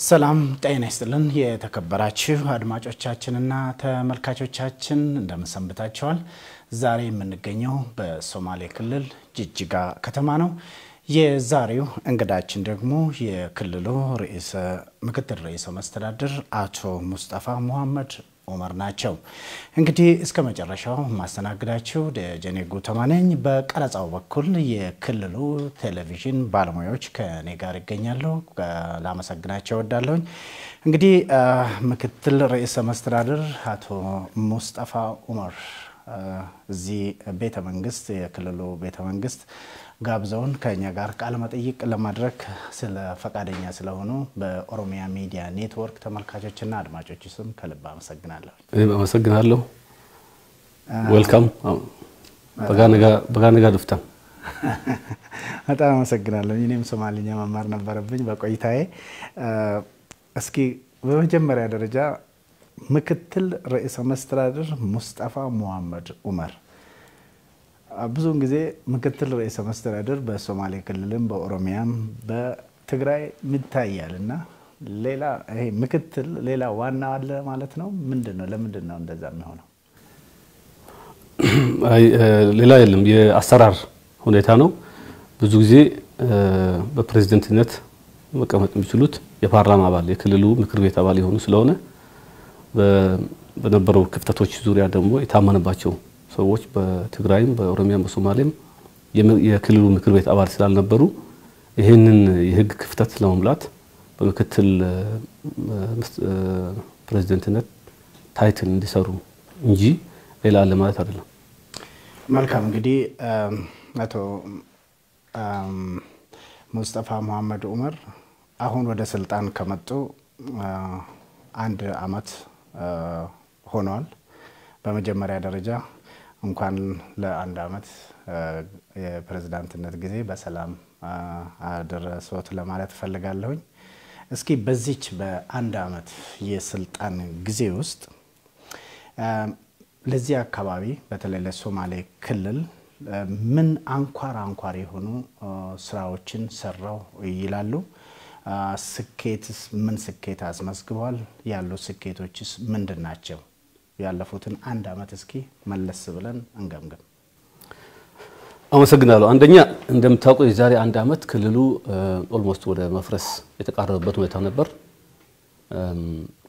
ሰላም ጤና ይስጥልን የተከበራችሁ አድማጮቻችንና ተመልካቾቻችን እንደምንሰንብታችኋል። ዛሬ የምንገኘው በሶማሌ ክልል ጅጅጋ ከተማ ነው። የዛሬው እንግዳችን ደግሞ የክልሉ ምክትል ርዕሰ መስተዳድር አቶ ሙስጠፋ መሐመድ ዑመር ናቸው። እንግዲህ እስከ መጨረሻው ማስተናግዳችሁ ደጀኔ ጉተማ ነኝ። በቀረጻው በኩል የክልሉ ቴሌቪዥን ባለሙያዎች ከኔ ጋር ይገኛሉ። ላመሰግናቸው እወዳለሁ። እንግዲህ ምክትል ርዕሰ መስተዳድር አቶ ሙስጠፋ ዑመር እዚህ ቤተ መንግስት የክልሉ ቤተ መንግስት ጋብዘውን ከኛ ጋር ቃለ መጠይቅ ለማድረግ ስለ ፈቃደኛ ስለሆኑ በኦሮሚያ ሚዲያ ኔትወርክ ተመልካቾችና አድማጮች ስም ከልብ አመሰግናለሁ። አመሰግናለሁ። ዌልካም በጋነጋ ድፍታ በጣም አመሰግናለሁ። እኔም ሶማሊኛ መማር ነበረብኝ በቆይታዬ። እስኪ በመጀመሪያ ደረጃ ምክትል ርዕሰ መስተዳድር ሙስጠፋ መሐመድ ዑመር ብዙውን ጊዜ ምክትል ርዕሰ መስተዳድር በሶማሌ ክልልም በኦሮሚያም በትግራይ ምታያልና ሌላ ይሄ ምክትል ሌላ ዋና አለ ማለት ነው። ምንድነው ለምንድነው እንደዛ የሚሆነው? ሌላ የለም፣ የአሰራር ሁኔታ ነው። ብዙ ጊዜ በፕሬዝዳንትነት መቀመጥ የሚችሉት የፓርላማ አባል የክልሉ ምክር ቤት አባል የሆኑ ስለሆነ በነበረው ክፍተቶች ዙሪያ ደግሞ የታመነባቸው ሰዎች በትግራይም በኦሮሚያም በሶማሌም የክልሉ ምክር ቤት አባል ስላልነበሩ ይሄንን የህግ ክፍተት ለመሙላት በምክትል ፕሬዝዳንትነት ታይትል እንዲሰሩ እንጂ ሌላ አለ ማለት አይደለም። መልካም። እንግዲህ አቶ ሙስጠፋ መሐመድ ዑመር አሁን ወደ ስልጣን ከመጡ አንድ አመት ሆኗል። በመጀመሪያ ደረጃ እንኳን ለአንድ አመት የፕሬዝዳንትነት ጊዜ በሰላም አደረሰዎት ለማለት ፈልጋለሁ። እስኪ በዚች በአንድ አመት የስልጣን ጊዜ ውስጥ ለዚህ አካባቢ በተለይ ለሶማሌ ክልል ምን አንኳር የሆኑ ስራዎችን ሰራው ይላሉ? ስኬትስ ምን ስኬት አስመዝግቧል? ያሉ ስኬቶችስ ምንድናቸው? ያለፉትን አንድ አመት እስኪ መለስ ብለን እንገምገም። አመሰግናለሁ። አንደኛ እንደምታውቁት የዛሬ አንድ አመት ክልሉ ኦልሞስት ወደ መፍረስ የተቃረበበት ሁኔታ ነበር።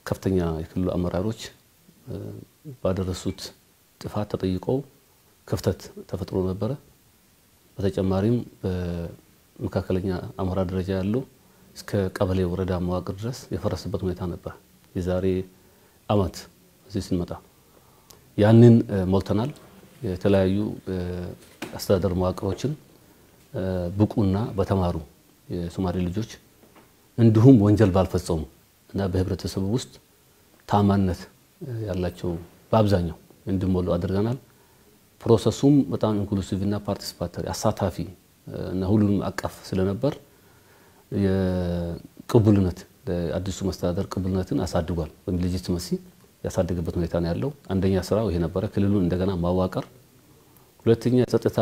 ከፍተኛ የክልሉ አመራሮች ባደረሱት ጥፋት ተጠይቀው ክፍተት ተፈጥሮ ነበር። በተጨማሪም በመካከለኛ አመራር ደረጃ ያለው እስከ ቀበሌ ወረዳ መዋቅር ድረስ የፈረሰበት ሁኔታ ነበር። የዛሬ አመት እዚህ ስንመጣ ያንን ሞልተናል። የተለያዩ አስተዳደር መዋቅሮችን ብቁና በተማሩ የሶማሌ ልጆች እንዲሁም ወንጀል ባልፈጸሙ እና በህብረተሰቡ ውስጥ ታማኝነት ያላቸው በአብዛኛው እንዲሞሉ አድርገናል። ፕሮሰሱም በጣም ኢንክሉሲቭ እና ፓርቲሲፓቶሪ አሳታፊ እና ሁሉንም አቀፍ ስለነበር የቅቡልነት አዲሱ መስተዳደር ቅቡልነትን አሳድጓል። በሚሊጂትመሲ ያሳደገበት ሁኔታ ነው ያለው። አንደኛ ስራው ይሄ ነበር፣ ክልሉን እንደገና ማዋቀር። ሁለተኛ ጸጥታ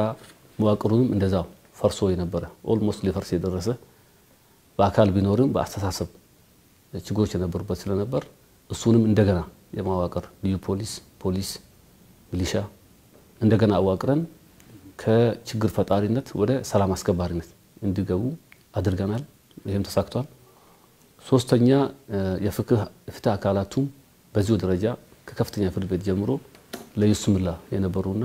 መዋቅሩንም እንደዛው ፈርሶ የነበረ ኦልሞስት ሊፈርስ የደረሰ በአካል ቢኖርም በአስተሳሰብ ችግሮች የነበሩበት ስለነበር እሱንም እንደገና የማዋቀር ልዩ ፖሊስ ሚሊሻ እንደገና አዋቅረን ከችግር ፈጣሪነት ወደ ሰላም አስከባሪነት እንዲገቡ አድርገናል። ይሄም ተሳክቷል። ሶስተኛ የፍትህ አካላቱም በዚሁ ደረጃ ከከፍተኛ ፍርድ ቤት ጀምሮ ለይስሙላ የነበሩና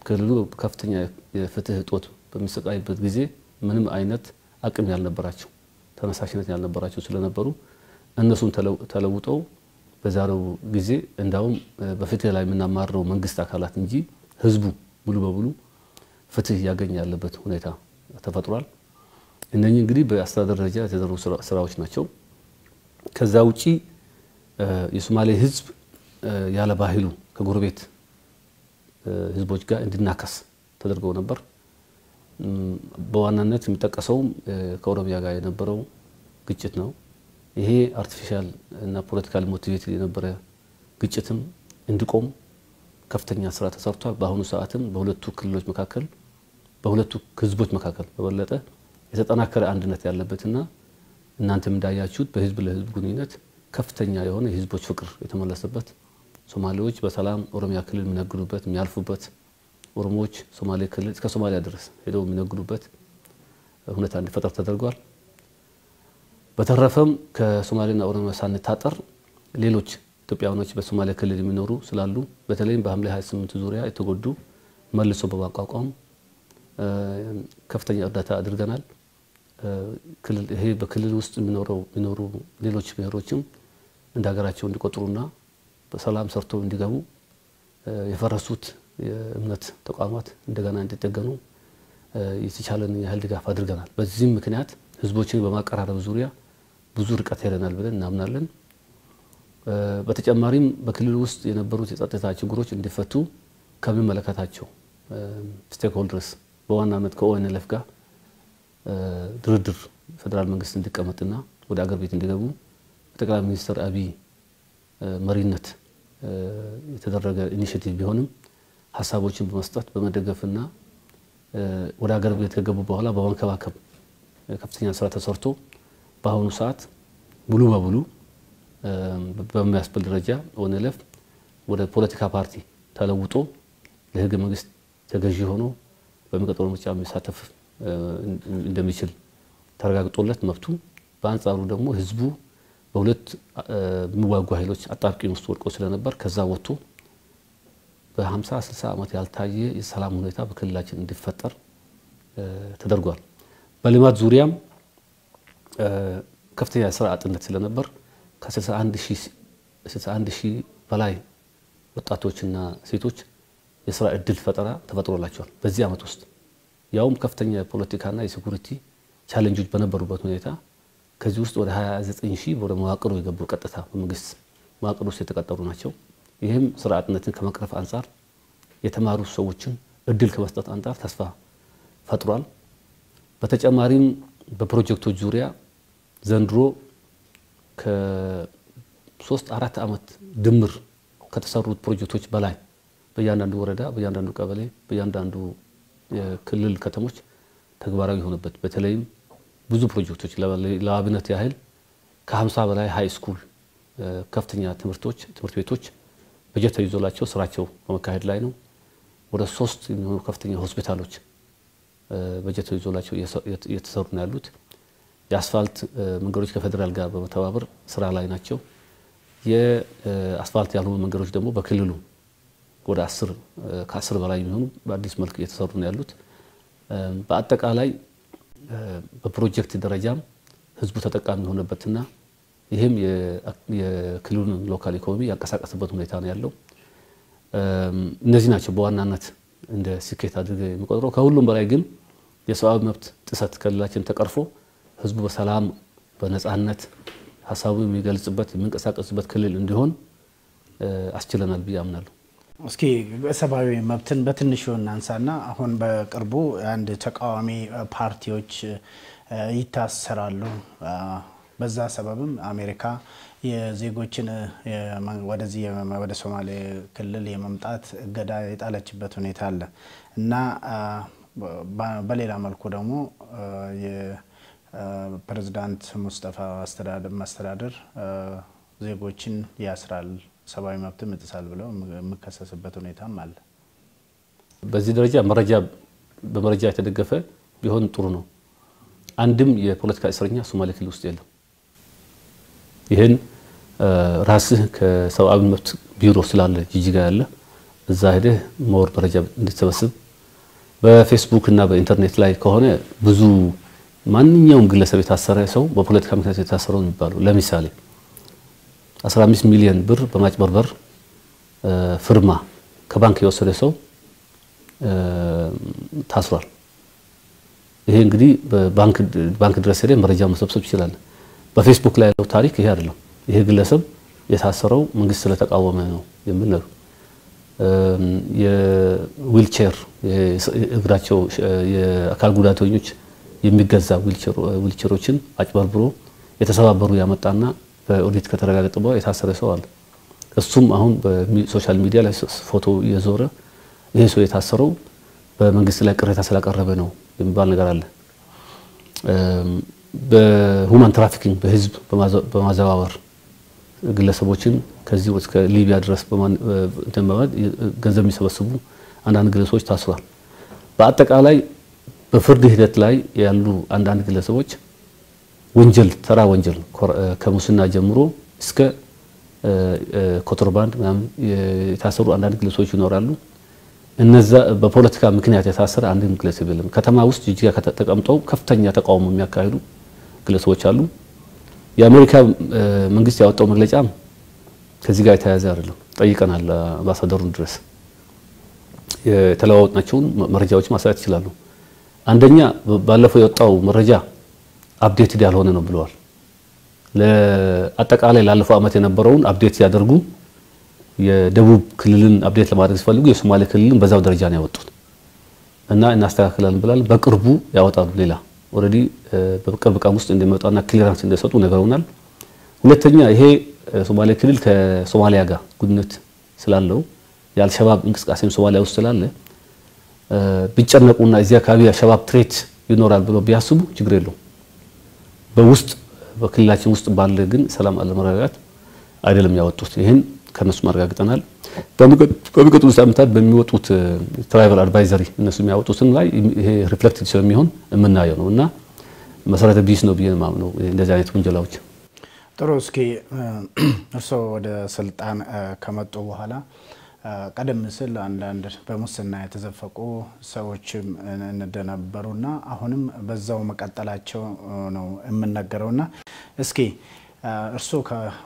ክልሉ ከፍተኛ የፍትህ እጦት በሚሰቃይበት ጊዜ ምንም አይነት አቅም ያልነበራቸው ተነሳሽነት ያልነበራቸው ስለነበሩ እነሱም ተለውጠው በዛሬው ጊዜ እንዳውም በፍትህ ላይ ምናማረው መንግስት አካላት እንጂ ህዝቡ ሙሉ በሙሉ ፍትህ ያገኝ ያለበት ሁኔታ ተፈጥሯል። እነኚህ እንግዲህ በአስተዳደር ደረጃ የተደረጉ ስራዎች ናቸው። ከዛ ውጪ የሶማሌ ህዝብ ያለ ባህሉ ከጎረቤት ህዝቦች ጋር እንድናከስ ተደርገው ነበር። በዋናነት የሚጠቀሰው ከኦሮሚያ ጋር የነበረው ግጭት ነው። ይሄ አርቲፊሻል እና ፖለቲካል ሞቲቬትድ የነበረ ግጭትም እንዲቆም ከፍተኛ ስራ ተሰርቷል። በአሁኑ ሰዓትም በሁለቱ ክልሎች መካከል በሁለቱ ህዝቦች መካከል በበለጠ የተጠናከረ አንድነት ያለበትና እናንተም እንዳያችሁት በህዝብ ለህዝብ ግንኙነት ከፍተኛ የሆነ የህዝቦች ፍቅር የተመለሰበት ሶማሌዎች በሰላም ኦሮሚያ ክልል የሚነግዱበት የሚያልፉበት ኦሮሞዎች ሶማሌ ክልል እስከ ሶማሊያ ድረስ ሄደው የሚነግዱበት ሁኔታ እንዲፈጠር ተደርጓል። በተረፈም ከሶማሌና ኦሮሚያ ሳንታጠር ሌሎች ኢትዮጵያውያኖች በሶማሌ ክልል የሚኖሩ ስላሉ በተለይም በሐምሌ 28 ዙሪያ የተጎዱ መልሶ በማቋቋም ከፍተኛ እርዳታ አድርገናል። ይሄ በክልል ውስጥ የሚኖሩ ሌሎች ብሔሮችም እንደ ሀገራቸው እንዲቆጥሩና በሰላም ሰርተው እንዲገቡ የፈረሱት የእምነት ተቋማት እንደገና እንዲጠገኑ የተቻለን ያህል ድጋፍ አድርገናል። በዚህም ምክንያት ህዝቦችን በማቀራረብ ዙሪያ ብዙ ርቀት ሄደናል ብለን እናምናለን። በተጨማሪም በክልል ውስጥ የነበሩት የጸጥታ ችግሮች እንዲፈቱ ከሚመለከታቸው ስቴክሆልደርስ በዋናነት ከኦኤንኤልኤፍ ጋር ድርድር ፌደራል መንግስት እንዲቀመጥና ወደ አገር ቤት እንዲገቡ ጠቅላይ ሚኒስትር አብይ መሪነት የተደረገ ኢኒሺያቲቭ ቢሆንም ሐሳቦችን በመስጠት በመደገፍና ወደ አገር ቤት ከገቡ በኋላ በማንከባከብ ከፍተኛ ስራ ተሰርቶ በአሁኑ ሰዓት ሙሉ በሙሉ በሚያስብል ደረጃ ኦኤንኤልኤፍ ወደ ፖለቲካ ፓርቲ ተለውጦ ለህገ መንግስት ተገዢ ሆኖ በሚቀጥለው ምርጫ መሳተፍ እንደሚችል ተረጋግጦለት መብቱ በአንጻሩ ደግሞ ህዝቡ በሁለት የሚዋጉ ኃይሎች አጣብቂኝ ውስጥ ወድቆ ስለነበር ከዛ ወጥቶ በ50 60 ዓመት ያልታየ የሰላም ሁኔታ በክልላችን እንዲፈጠር ተደርጓል። በልማት ዙሪያም ከፍተኛ ስራ አጥነት ስለነበር ከ61 ሺህ በላይ ወጣቶችና ሴቶች የስራ እድል ፈጠራ ተፈጥሮላቸዋል በዚህ ዓመት ውስጥ ያውም ከፍተኛ የፖለቲካና የሴኩሪቲ ቻሌንጆች በነበሩበት ሁኔታ ከዚህ ውስጥ ወደ 29 ሺህ ወደ መዋቅሩ የገቡ ቀጥታ በመንግስት መዋቅሩ ውስጥ የተቀጠሩ ናቸው። ይህም ስራ አጥነትን ከመቅረፍ አንፃር የተማሩ ሰዎችን እድል ከመስጠት አንፃር ተስፋ ፈጥሯል። በተጨማሪም በፕሮጀክቶች ዙሪያ ዘንድሮ ከ3-4 ዓመት ድምር ከተሰሩት ፕሮጀክቶች በላይ በእያንዳንዱ ወረዳ በእያንዳንዱ ቀበሌ በእያንዳንዱ የክልል ከተሞች ተግባራዊ ሆነበት በተለይም ብዙ ፕሮጀክቶች ለአብነት ያህል ከ50 በላይ ሃይ ስኩል ከፍተኛ ትምህርት ቤቶች በጀት ተይዞላቸው ስራቸው በመካሄድ ላይ ነው። ወደ 3 የሚሆኑ ከፍተኛ ሆስፒታሎች በጀት ተይዞላቸው እየተሰሩ ነው ያሉት። የአስፋልት መንገዶች ከፌደራል ጋር በመተባበር ስራ ላይ ናቸው። የአስፋልት ያልሆኑ መንገዶች ደግሞ በክልሉ ወደ 10 በላይ የሚሆኑ በአዲስ መልክ እየተሰሩ ነው ያሉት። በአጠቃላይ በፕሮጀክት ደረጃም ህዝቡ ተጠቃሚ ሆነበትና ይሄም የክልሉን ሎካል ኢኮኖሚ ያንቀሳቀሰበት ሁኔታ ነው ያለው። እነዚህ ናቸው በዋናነት እንደ ስኬት አድርገው የሚቆጥረው። ከሁሉም በላይ ግን የሰብአዊ መብት ጥሰት ክልላችን ተቀርፎ ህዝቡ በሰላም በነጻነት ሐሳቡን የሚገልጽበት የሚንቀሳቀስበት ክልል እንዲሆን አስችለናል ብዬ አምናለሁ። እስኪ ሰብአዊ መብትን በትንሹ እናንሳና አሁን በቅርቡ አንድ ተቃዋሚ ፓርቲዎች ይታሰራሉ። በዛ ሰበብም አሜሪካ የዜጎችን ወደ ሶማሌ ክልል የመምጣት እገዳ የጣለችበት ሁኔታ አለ እና በሌላ መልኩ ደግሞ የፕሬዝዳንት ሙስጠፋ መስተዳድር ዜጎችን ያስራል ሰብአዊ መብትን ይጥሳል ብለው የሚከሰስበት ሁኔታም አለ። በዚህ ደረጃ በመረጃ የተደገፈ ቢሆን ጥሩ ነው። አንድም የፖለቲካ እስረኛ ሶማሌ ክልል ውስጥ የለም። ይሄን ራስህ ከሰብአዊ መብት ቢሮ ስላለ ጂጂጋ ያለ እዛ ሄደህ ሞር መረጃ እንድትሰበስብ በፌስቡክ እና በኢንተርኔት ላይ ከሆነ ብዙ ማንኛውም ግለሰብ የታሰረ ሰው በፖለቲካ ምክንያት የታሰረው የሚባለው ለምሳሌ 15 ሚሊዮን ብር በማጭበርበር ፍርማ ከባንክ የወሰደ ሰው ታስሯል። ይሄ እንግዲህ ባንክ ድረስ ሄደ መረጃ መሰብሰብ ይችላል። በፌስቡክ ላይ ያለው ታሪክ ይሄ አይደለም። ይሄ ግለሰብ የታሰረው መንግስት ስለተቃወመ ነው የሚል ነው። የዊልቸር እግራቸው የአካል ጉዳተኞች የሚገዛ ዊልቸሮችን አጭበርብሮ የተሰባበሩ ያመጣና በኦዲት ከተረጋገጠ በኋላ የታሰረ ሰው አለ። እሱም አሁን በሶሻል ሚዲያ ላይ ፎቶ እየዞረ ይሄ ሰው የታሰረው በመንግስት ላይ ቅሬታ ስላቀረበ ነው የሚባል ነገር አለ። በሁማን ትራፊኪንግ በህዝብ በማዘዋወር ግለሰቦችን ከዚህ እስከ ሊቢያ ድረስ ገንዘብ የሚሰበስቡ አንዳንድ ግለሰቦች ታስሯል። በአጠቃላይ በፍርድ ሂደት ላይ ያሉ አንዳንድ ግለሰቦች ወንጀል ተራ ወንጀል ከሙስና ጀምሮ እስከ ኮንትሮባንድ የታሰሩ አንዳንድ ግለሰቦች ይኖራሉ። እነዛ በፖለቲካ ምክንያት የታሰረ አንድም ግለሰብ የለም። ከተማ ውስጥ ጅጅጋ ተቀምጠው ከፍተኛ ተቃውሞ የሚያካሂዱ ግለሰቦች አሉ። የአሜሪካ መንግስት ያወጣው መግለጫ ከዚህ ጋር የተያያዘ አይደለም። ጠይቀናል አምባሳደሩን ድረስ የተለዋወጥናቸውን መረጃዎች ማሳየት ይችላሉ። አንደኛ ባለፈው የወጣው መረጃ አፕዴትድ ያልሆነ ነው ብለዋል። ለአጠቃላይ ላለፈው አመት የነበረውን አፕዴት ያደርጉ የደቡብ ክልልን አፕዴት ለማድረግ ሲፈልጉ የሶማሌ ክልልን በዛው ደረጃ ነው ያወጡት እና እናስተካክላለን ብላል። በቅርቡ ያወጣሉ ሌላ ኦሬዲ በቅርብ ቀን ውስጥ እንደሚወጣና ክሊራንስ እንደሰጡ ነገሩናል። ሁለተኛ ይሄ ሶማሌ ክልል ከሶማሊያ ጋር ግንኙነት ስላለው የአልሸባብ እንቅስቃሴም ሶማሊያ ውስጥ ስላለ ቢጨነቁና እዚያ አካባቢ የሸባብ ትሬት ይኖራል ብሎ ቢያስቡ ችግር የለውም። በውስጥ በክልላችን ውስጥ ባለ ግን ሰላም አለመረጋጋት አይደለም ያወጡት። ይሄን ከነሱ ማረጋግጠናል። በሚቀጥሉት ሳምንታት በሚወጡት ትራይቫል አድቫይዘሪ እነሱ የሚያወጡትን ላይ ይሄ ሪፍሌክትድ ስለሚሆን የምናየው ነውና መሰረተ ቢስ ነው ብዬ ማምነው እንደዚህ አይነት ወንጀላዎች። ጥሩ። እስኪ እርስዎ ወደ ስልጣን ከመጡ በኋላ ቀደም ሲል አንዳንድ በሙስና የተዘፈቁ ሰዎችም እንደነበሩና አሁንም በዛው መቀጠላቸው ነው የምንነገረውና እስኪ እርስዎ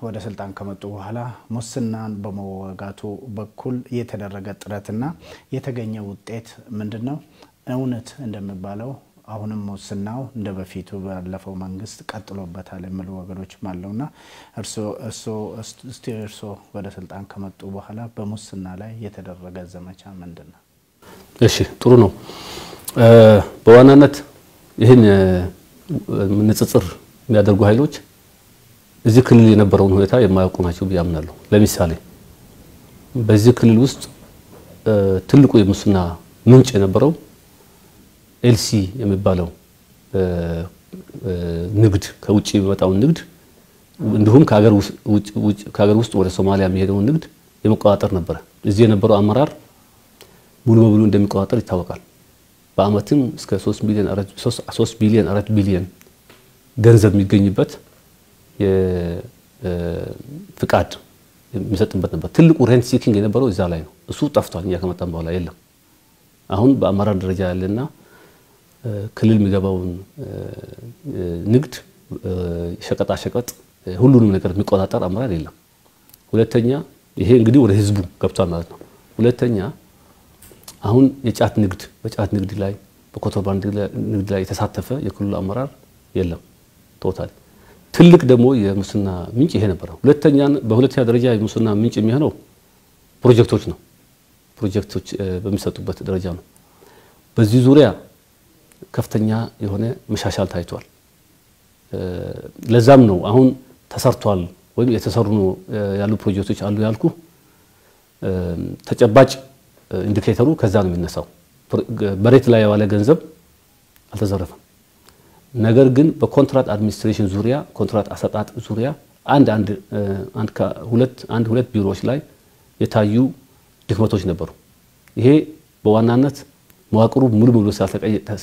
ወደ ስልጣን ከመጡ በኋላ ሙስናን በመዋጋቱ በኩል የተደረገ ጥረትና የተገኘ ውጤት ምንድነው? እውነት እንደሚባለው አሁንም ሙስናው እንደበፊቱ ባለፈው መንግስት ቀጥሎበታል የሚሉ ወገኖች አሉና እርስዎ ወደ ስልጣን ከመጡ በኋላ በሙስና ላይ የተደረገ ዘመቻ ምንድነው? እሺ ጥሩ ነው። በዋናነት ይሄን ንጽጽር የሚያደርጉ ኃይሎች እዚህ ክልል የነበረውን ሁኔታ የማያውቁ ናቸው ብያምናለሁ። ለምሳሌ በዚህ ክልል ውስጥ ትልቁ የሙስና ምንጭ የነበረው ኤልሲ የሚባለው ንግድ ከውጪ የሚመጣው ንግድ እንዲሁም ከሀገር ውስጥ ወደ ሶማሊያ የሚሄደው ንግድ የመቆጣጠር ነበር። እዚህ የነበረው አመራር ሙሉ በሙሉ እንደሚቆጣጠር ይታወቃል። በአመትም እስከ 3 ቢሊዮን 4 ቢሊዮን ገንዘብ የሚገኝበት የፍቃድ የሚሰጥበት ነበር። ትልቁ ሬንት ሲኪንግ የነበረው እዛ ላይ ነው። እሱ ጠፍቷል። እኛ ከመጣን በኋላ የለም። አሁን በአመራር ደረጃ ያለና ክልል የሚገባውን ንግድ ሸቀጣ ሸቀጥ ሁሉንም ነገር የሚቆጣጠር አመራር የለም። ሁለተኛ ይሄ እንግዲህ ወደ ህዝቡ ገብቷል ማለት ነው። ሁለተኛ አሁን የጫት ንግድ በጫት ንግድ ላይ በኮንትሮባንድ ንግድ ላይ የተሳተፈ የክልሉ አመራር የለም ቶታል። ትልቅ ደግሞ የሙስና ምንጭ ይሄ ነበር። በሁለተኛ ደረጃ የሙስና ምንጭ የሚሆነው ፕሮጀክቶች ነው። ፕሮጀክቶች በሚሰጡበት ደረጃ ነው። በዚህ ዙሪያ ከፍተኛ የሆነ መሻሻል ታይቷል። ለዛም ነው አሁን ተሰርቷል ወይም የተሰሩ ያሉ ፕሮጀክቶች አሉ ያልኩ። ተጨባጭ ኢንዲኬተሩ ከዛ ነው የሚነሳው። በሬት ላይ ያለ ገንዘብ አልተዘረፈም። ነገር ግን በኮንትራክት አድሚኒስትሬሽን ዙሪያ ኮንትራክት አሰጣጥ ዙሪያ ሁለት ቢሮዎች ላይ የታዩ ድክመቶች ነበሩ። ይሄ በዋናነት መዋቅሩ ሙሉ በሙሉ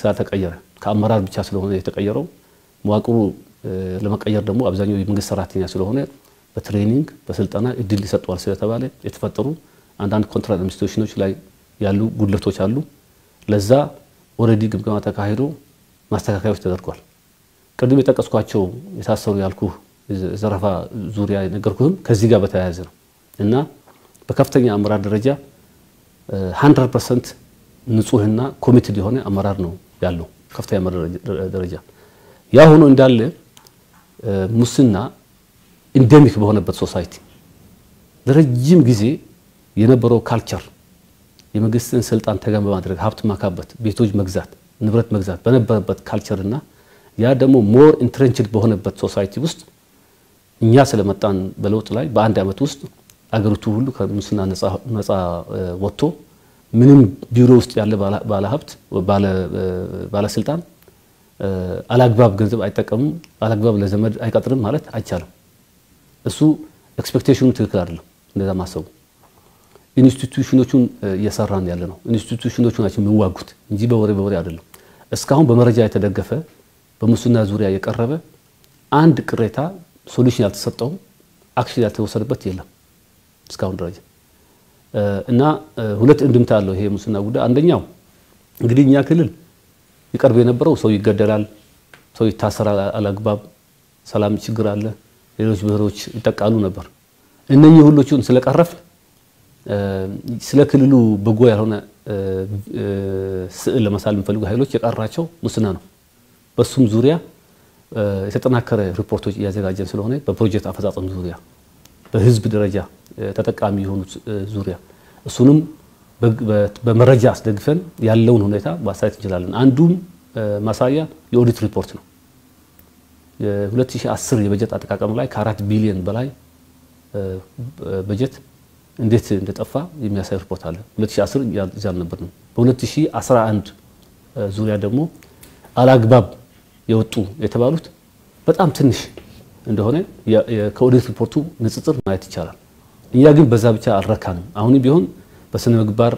ሳልተቀየረ ከአመራር ብቻ ስለሆነ የተቀየረው መዋቅሩ ለመቀየር ደግሞ አብዛኛው የመንግስት ሰራተኛ ስለሆነ በትሬኒንግ በስልጠና እድል ይሰጣል ስለተባለ የተፈጠሩ አንዳንድ ኮንትራክት አድሚኒስትሬሽኖች ላይ ያሉ ጉድለቶች አሉ። ለዛ ኦሬዲ ግምገማ ተካሂዶ ማስተካከያዎች ተደርጓል። ቅድም የጠቀስኳቸው የታሰሩ ያልኩ ዘረፋ ዙሪያ ነገርኩህም ከዚህ ጋር በተያያዘ ነው እና በከፍተኛ አመራር ደረጃ 100% ንጹህና ኮሚትድ የሆነ አመራር ነው ያለው ከፍተኛ አመራር ደረጃ። ያ ሆኖ እንዳለ ሙስና ኢንደሚክ በሆነበት ሶሳይቲ ለረጅም ጊዜ የነበረው ካልቸር የመንግስትን ስልጣን ተገን በማድረግ ሀብት ማካበት ቤቶች መግዛት ንብረት መግዛት በነበረበት ካልቸርና ያ ደግሞ ሞር ኢንትሬንችድ በሆነበት ሶሳይቲ ውስጥ እኛ ስለመጣን በለውጥ ላይ በአንድ አመት ውስጥ አገሪቱ ሁሉ ከሙስና ነፃ ወጥቶ ምንም ቢሮ ውስጥ ያለ ባለ ሀብት ባለ ስልጣን አላግባብ ገንዘብ አይጠቀሙም አላግባብ ለዘመድ አይቀጥርም ማለት አይቻልም እሱ ኤክስፔክቴሽኑ ትክክል አይደለም እንደዛ ማሰቡ ኢንስቲትዩሽኖቹን እየሰራን ያለ ነው ኢንስቲትዩሽኖቹ ናቸው የሚዋጉት እንጂ በወሬ አይደለም እስካሁን በመረጃ የተደገፈ በሙስና ዙሪያ የቀረበ አንድ ቅሬታ ሶሉሽን ያልተሰጠው አክሽን ያልተወሰደበት የለም እስካሁን ድረስ እና ሁለት እንድምታ አለው ይሄ ሙስና ጉዳይ አንደኛው እንግዲህ እኛ ክልል ይቀርብ የነበረው ሰው ይገደላል ሰው ይታሰራል አላግባብ ሰላም ችግር አለ ሌሎች ብሔሮች ይጠቃሉ ነበር እነኚህ ሁሉን ስለቀረፍ ስለ ክልሉ በጎ ያልሆነ ስዕል ለማሳል የሚፈልጉ ኃይሎች የቀራቸው ሙስና ነው በሱም ዙሪያ የተጠናከረ ሪፖርቶች ያዘጋጀን ስለሆነ በፕሮጀክት አፈጻጸም ዙሪያ በህዝብ ደረጃ ተጠቃሚ የሆኑት ዙሪያ እሱንም በመረጃ አስደግፈን ያለውን ሁኔታ ማሳየት እንችላለን አንዱም ማሳያ የኦዲት ሪፖርት ነው የ2010 የበጀት አጠቃቀም ላይ ከ4 ቢሊዮን በላይ በጀት እንዴት እንደጠፋ የሚያሳይ ሪፖርት አለ 2010 ያዛል ነበር ነው በ2011 ዙሪያ ደግሞ አላግባብ የወጡ የተባሉት በጣም ትንሽ እንደሆነ ከኦዲት ሪፖርቱ ንጽጽር ማየት ይቻላል እኛ ግን በዛ ብቻ አልረካንም አሁን ቢሆን በስነ ምግባር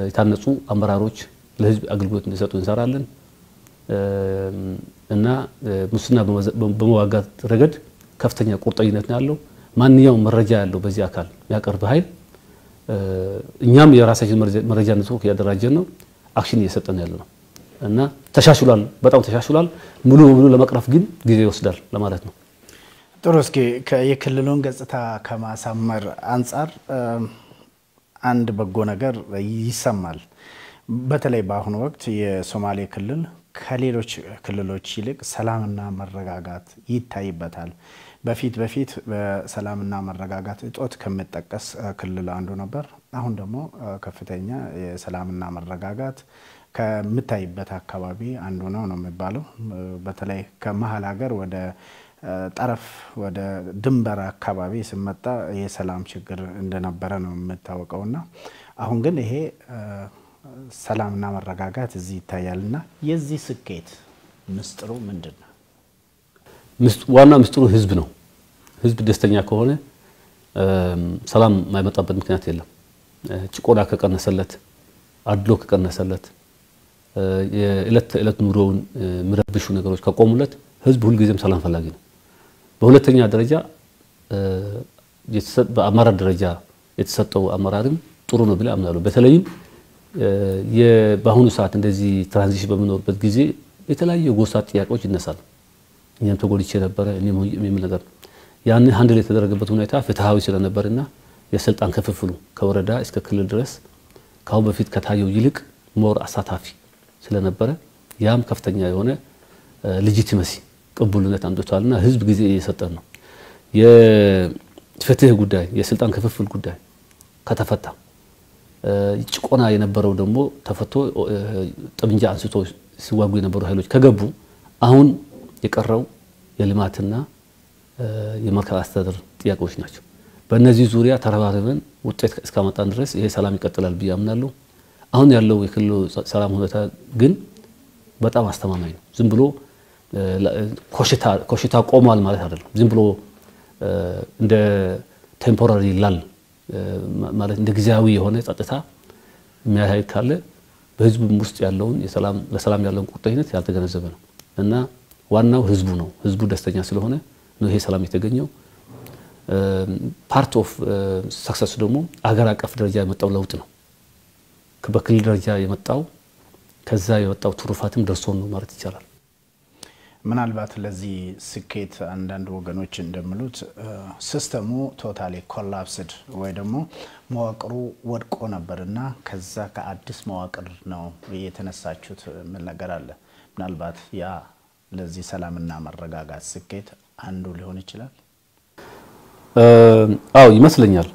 የታነጹ አመራሮች ለህዝብ አገልግሎት እንዲሰጡ እንሰራለን እና ሙስና በመዋጋት ረገድ ከፍተኛ ቁርጠኝነት ነው ያለው ማንኛውም መረጃ ያለው በዚህ አካል ያቀርብ ኃይል እኛም የራሳችን መረጃ ንጹህ ያደራጀን ነው አክሽን እየሰጠን ያለው ነው እና ተሻሽሏል በጣም ተሻሽሏል ሙሉ በሙሉ ለመቅረፍ ግን ጊዜ ይወስዳል ለማለት ነው ጥሩ እስኪ የክልሉን ገጽታ ከማሳመር አንፃር አንድ በጎ ነገር ይሰማል በተለይ በአሁኑ ወቅት የሶማሌ ክልል ከሌሎች ክልሎች ይልቅ ሰላምና መረጋጋት ይታይበታል በፊት በሰላምና መረጋጋት እጦት ከመጠቀስ ክልል አንዱ ነበር አሁን ደግሞ ከፍተኛ የሰላምና መረጋጋት ከመታይበት አካባቢ አንዱ ነው የሚባለው በተለይ ከመሃል ሀገር ወደ ጠረፍ ወደ ድንበር አካባቢ ሲመጣ የሰላም ችግር እንደነበረ ነው የምታወቀውና አሁን ግን ይሄ ሰላምና መረጋጋት እዚህ ይታያልና የዚህ ስኬት ምስጥሩ ምንድነው ዋና ምስጥሩ ህዝብ ነው ህዝብ ደስተኛ ከሆነ ሰላም ማይመጣበት ምክንያት የለም ጭቆና ከቀነሰለት አድሎ ከቀነሰለት የዕለት ኑሮውን ምረብሹ ነገሮች ከቆሙለት ህዝብ ሁሉ ጊዜም ሰላም ፈላጊ ነው በሁለተኛ ደረጃ በአመራር ደረጃ የተሰጠው አመራርም ጥሩ ነው ብለ አምናለሁ በተለይም በአሁኑ ሰዓት እንደዚህ ትራንዚሽን በመኖርበት ጊዜ የተለያየ ጎሳ ጥያቄዎች ይነሳሉ እኛም ተጎድቼ ነበር እኔም ነገር ያን ሃንድል የተደረገበት ሁኔታ ፍትሃዊ ስለነበርና የስልጣን ክፍፍሉ ከወረዳ እስከ ክልል ድረስ ካው በፊት ከታየው ይልቅ ሞር አሳታፊ ስለነበረ ያም ከፍተኛ የሆነ ሌጂቲመሲ ቅቡልነት አምጥቷልና ህዝብ ጊዜ እየሰጠን ነው የፍትህ ጉዳይ የስልጣን ክፍፍል ጉዳይ ከተፈታ ጭቆና የነበረው ደግሞ ተፈቶ ጠብንጃ አንስቶ ሲዋጉ የነበሩ ኃይሎች ከገቡ አሁን የቀረው የልማትና የመልካም አስተዳደር ጥያቄዎች ናቸው በእነዚህ ዙሪያ ተረባርበን ውጤት እስካመጣን ድረስ ይሄ ሰላም ይቀጥላል ብያምናለሁ አሁን ያለው የክልሉ ሰላም ሁኔታ ግን በጣም አስተማማኝ ነው ዝም ብሎ ኮሽታ ቆሟል ማለት አይደለም ዝም ብሎ እንደ ቴምፖራሪ ላል ማለት እንደ ጊዜያዊ የሆነ ጸጥታ የሚያሳይ ካለ በህዝቡ ውስጥ ያለውን ለሰላም ያለውን ቁርጠኝነት ያልተገነዘበ ነው እና ዋናው ህዝቡ ነው ህዝቡ ደስተኛ ስለሆነ ነው ይሄ ሰላም የተገኘው ፓርት ኦፍ ሰክሰስ ደግሞ አገር አቀፍ ደረጃ የመጣው ለውጥ ነው በክልል ደረጃ የመጣው ከዛ የወጣው ትሩፋትም ደርሶን ነው ማለት ይቻላል ምናልባት ለዚህ ስኬት አንዳንድ ወገኖች እንደምሉት ሲስተሙ ቶታሊ ኮላፕስድ ወይ ደግሞ መዋቅሩ ወድቆ ነበርና ከዛ ከአዲስ መዋቅር ነው የተነሳችሁት ምን ነገር አለ ምናልባት ያ ለዚህ ሰላምና መረጋጋት ስኬት አንዱ ሊሆን ይችላል አው ይመስለኛል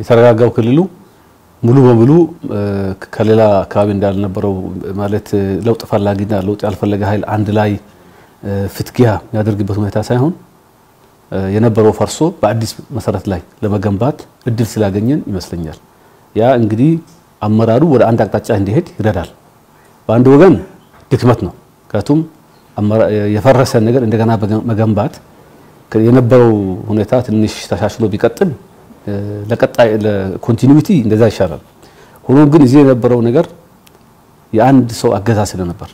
የተረጋጋው ክልሉ ሙሉ በሙሉ ከሌላ አካባቢ እንዳልነበረው ማለት ለውጥ ፈላጊና ለውጥ ያልፈለገ ኃይል አንድ ላይ ፍትጊያ ያደርግበት ሁኔታ ሳይሆን የነበረው ፈርሶ በአዲስ መሰረት ላይ ለመገንባት እድል ስላገኘን ይመስለኛል ያ እንግዲህ አመራሩ ወደ አንድ አቅጣጫ እንዲሄድ ይረዳል በአንድ ወገን ድክመት ነው ካቱም የፈረሰ ነገር እንደገና መገንባት የነበረው ሁኔታ ትንሽ ተሻሽሎ ቢቀጥል ለቀጣይ ለኮንቲኒዩቲ እንደዛ ይሻላል። ሆኖም ግን እዚህ የነበረው ነገር የአንድ ሰው አገዛዝ ስለነበር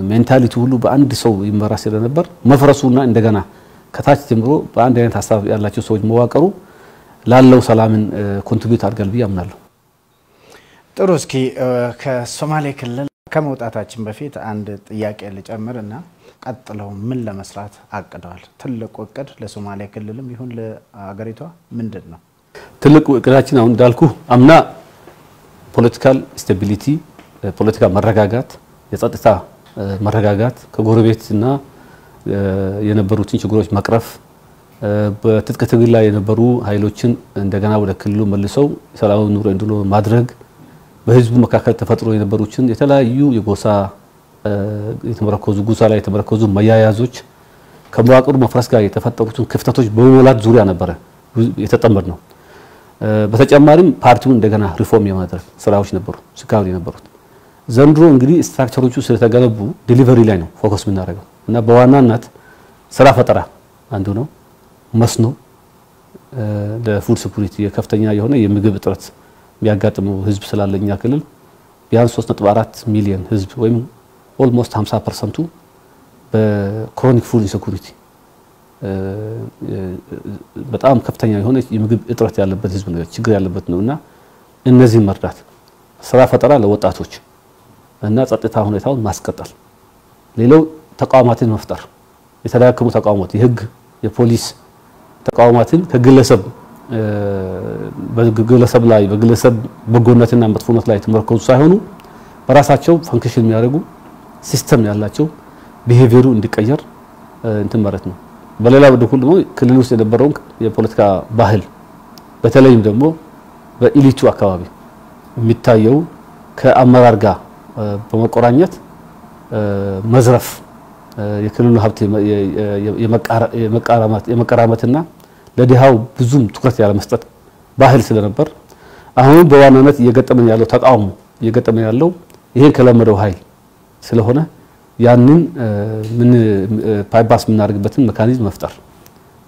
ሜንታሊቲ ሁሉ በአንድ ሰው ይመራ ስለነበር መፍረሱና እንደገና ከታች ጀምሮ በአንድ አይነት ሐሳብ ያላቸው ሰዎች መዋቀሩ ላለው ሰላምን ኮንትሪቢዩት አድርጋል ብዬ አምናለሁ። ጥሩ እስኪ ከሶማሌ ክልል ከመውጣታችን በፊት አንድ ጥያቄ ልጨምርና ቀጥለው ምን ለመስራት አቅደዋል? ትልቁ እቅድ ለሶማሌ ክልልም ይሁን ለሀገሪቷ ምንድነው? ትልቁ እቅዳችን አሁን እንዳልኩ አምና ፖለቲካል ስታቢሊቲ ፖለቲካ መረጋጋት የጸጥታ መረጋጋት ከጎረቤትና የነበሩትን ችግሮች መቅረፍ በትጥቅ ትግል ላይ የነበሩ ኃይሎችን እንደገና ወደ ክልሉ መልሰው ሰላማዊ ኑሮ እንዲኖር ማድረግ በህዝቡ መካከል ተፈጥሮ የነበሩትን የተለያዩ የጎሳ ጎሳ ላይ የተመረኮዙ መያያዞች ከመዋቅሩ መፍረስ ጋር የተፈጠሩትን ክፍተቶች በመሙላት ዙሪያ ነበረ የተጠመድነው። በተጨማሪም ፓርቲውን እንደገና ሪፎርም የማድረግ ስራዎች ነበሩ ስካውሪ ነበሩት። ዘንድሮ እንግዲህ ስትራክቸሮቹ ስለተገነቡ ዲሊቨሪ ላይ ነው ፎከስ የምናደርገው እና በዋናነት ስራ ፈጠራ አንዱ ነው። መስኖ ለፉድ ሴኩሪቲ የከፍተኛ የሆነ የምግብ እጥረት የሚያጋጥመው ህዝብ ስላለኛ ክልል ቢያንስ 3.4 ሚሊዮን ህዝብ ወይም ኦልሞስት 50% በክሮኒክ ፉድ ኢንሴኩሪቲ በጣም ከፍተኛ የሆነ የምግብ እጥረት ያለበት ህዝብ ነው ችግር ያለበት ነውና እነዚህ መርዳት ስራ ፈጠራ ለወጣቶች እና ጸጥታ ሁኔታውን ማስቀጠል ሌላው ተቋማትን መፍጠር የተዳከሙ ተቋማት የህግ የፖሊስ ተቋማትን ከግለሰብ በግለሰብ ላይ በግለሰብ በጎነትና መጥፎነት ላይ ተመርኮዙ ሳይሆኑ በራሳቸው ፈንክሽን የሚያደርጉ ሲስተም ያላቸው ቢሄቪየሩ እንዲቀየር እንትን ማለት ነው። በሌላ በኩል ደግሞ ክልል ውስጥ የነበረው የፖለቲካ ባህል በተለይም ደግሞ በኢሊቱ አካባቢ የሚታየው ከአመራር ጋር በመቆራኘት መዝረፍ የክልሉ ሀብት የመቀራመትና ለዲሃው ብዙም ትኩረት ያለ መስጠት ባህል ስለነበር አሁን በዋናነት እየገጠመን ያለው ተቃውሞ እየገጠመን ያለው ይሄን ከለመደው ኃይል ስለሆነ ያንን ምን ፓይባስ ምናርግበትን ሜካኒዝም መፍጠር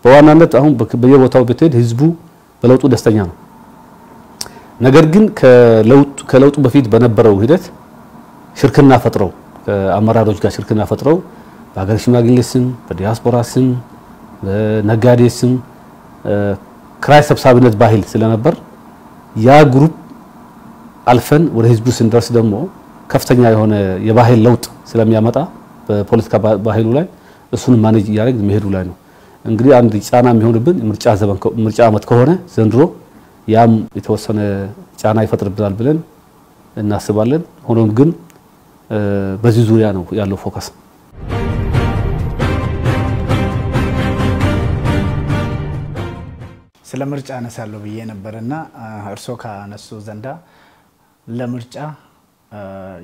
በዋናነት አሁን በየቦታው በተድ ህዝቡ በለውጡ ደስተኛ ነው። ነገር ግን ከለውጡ በፊት በነበረው ሂደት ሽርክና ፈጥረው ከአመራሮች ጋር ሽርክና ፈጥረው በአገር ሽማግሌ ስም በዲያስፖራ ስም በነጋዴ ስም ክራይ ሰብሳቢነት ባህል ስለነበር ያ ግሩፕ አልፈን ወደ ህዝቡ ስንደርስ ደግሞ ከፍተኛ የሆነ የባህል ለውጥ ስለሚያመጣ በፖለቲካ ባህሉ ላይ እሱን ማኔጅ ያደርግ መሄዱ ላይ ነው። እንግዲህ አንድ ጫና የሚሆንብን ምርጫ አመት ከሆነ ዘንድሮ ያም የተወሰነ ጫና ይፈጥርብናል ብለን እናስባለን። ሆኖም ግን በዚህ ዙሪያ ነው ያለው ፎከስ። ስለ ምርጫ አነሳለሁ ብዬ ነበርና እርሶ ካነሱ ዘንዳ ለምርጫ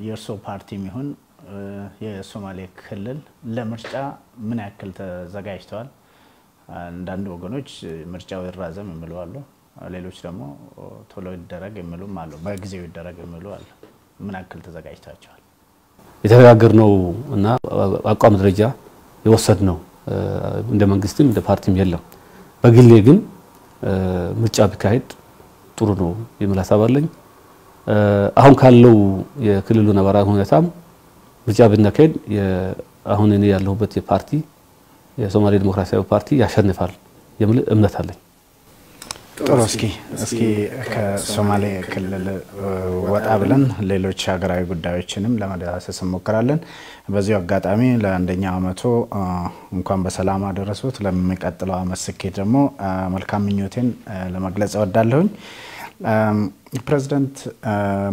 የእርሶ ፓርቲም ይሁን የሶማሌ ክልል ለምርጫ ምን ያክል ተዘጋጅተዋል? አንዳንድ ወገኖች ምርጫው ይራዘም የሚሉ አሉ፣ ሌሎች ደግሞ ቶሎ ይደረግ የሚሉም አሉ፣ በጊዜው ይደረግ የሚሉ አሉ። ምን ያክል ተዘጋጅታችኋል? የተነጋገርነው እና አቋም ደረጃ የወሰድነው እንደ መንግስትም እንደ ፓርቲም የለም። በግሌ ግን ምርጫ ቢካሄድ ጥሩ ነው የሚል ሐሳብ አለኝ። አሁን ካለው የክልሉ ነባራዊ ሁኔታም ምርጫ ቢካሄድ አሁን እኔ ያለሁበት የፓርቲ የሶማሌ ዲሞክራሲያዊ ፓርቲ ያሸንፋል የሚል እምነት አለኝ። ጥሩ እስኪ ከሶማሌ ክልል ወጣ ብለን ሌሎች ሀገራዊ ጉዳዮችንም ለመዳሰስ እንሞክራለን። በዚሁ አጋጣሚ ለአንደኛው አመቱ እንኳን በሰላም አደረሱት። ለሚቀጥለው አመት ስኬት ደግሞ መልካም ምኞቴን ለመግለጽ እወዳለሁኝ። ፕሬዝዳንት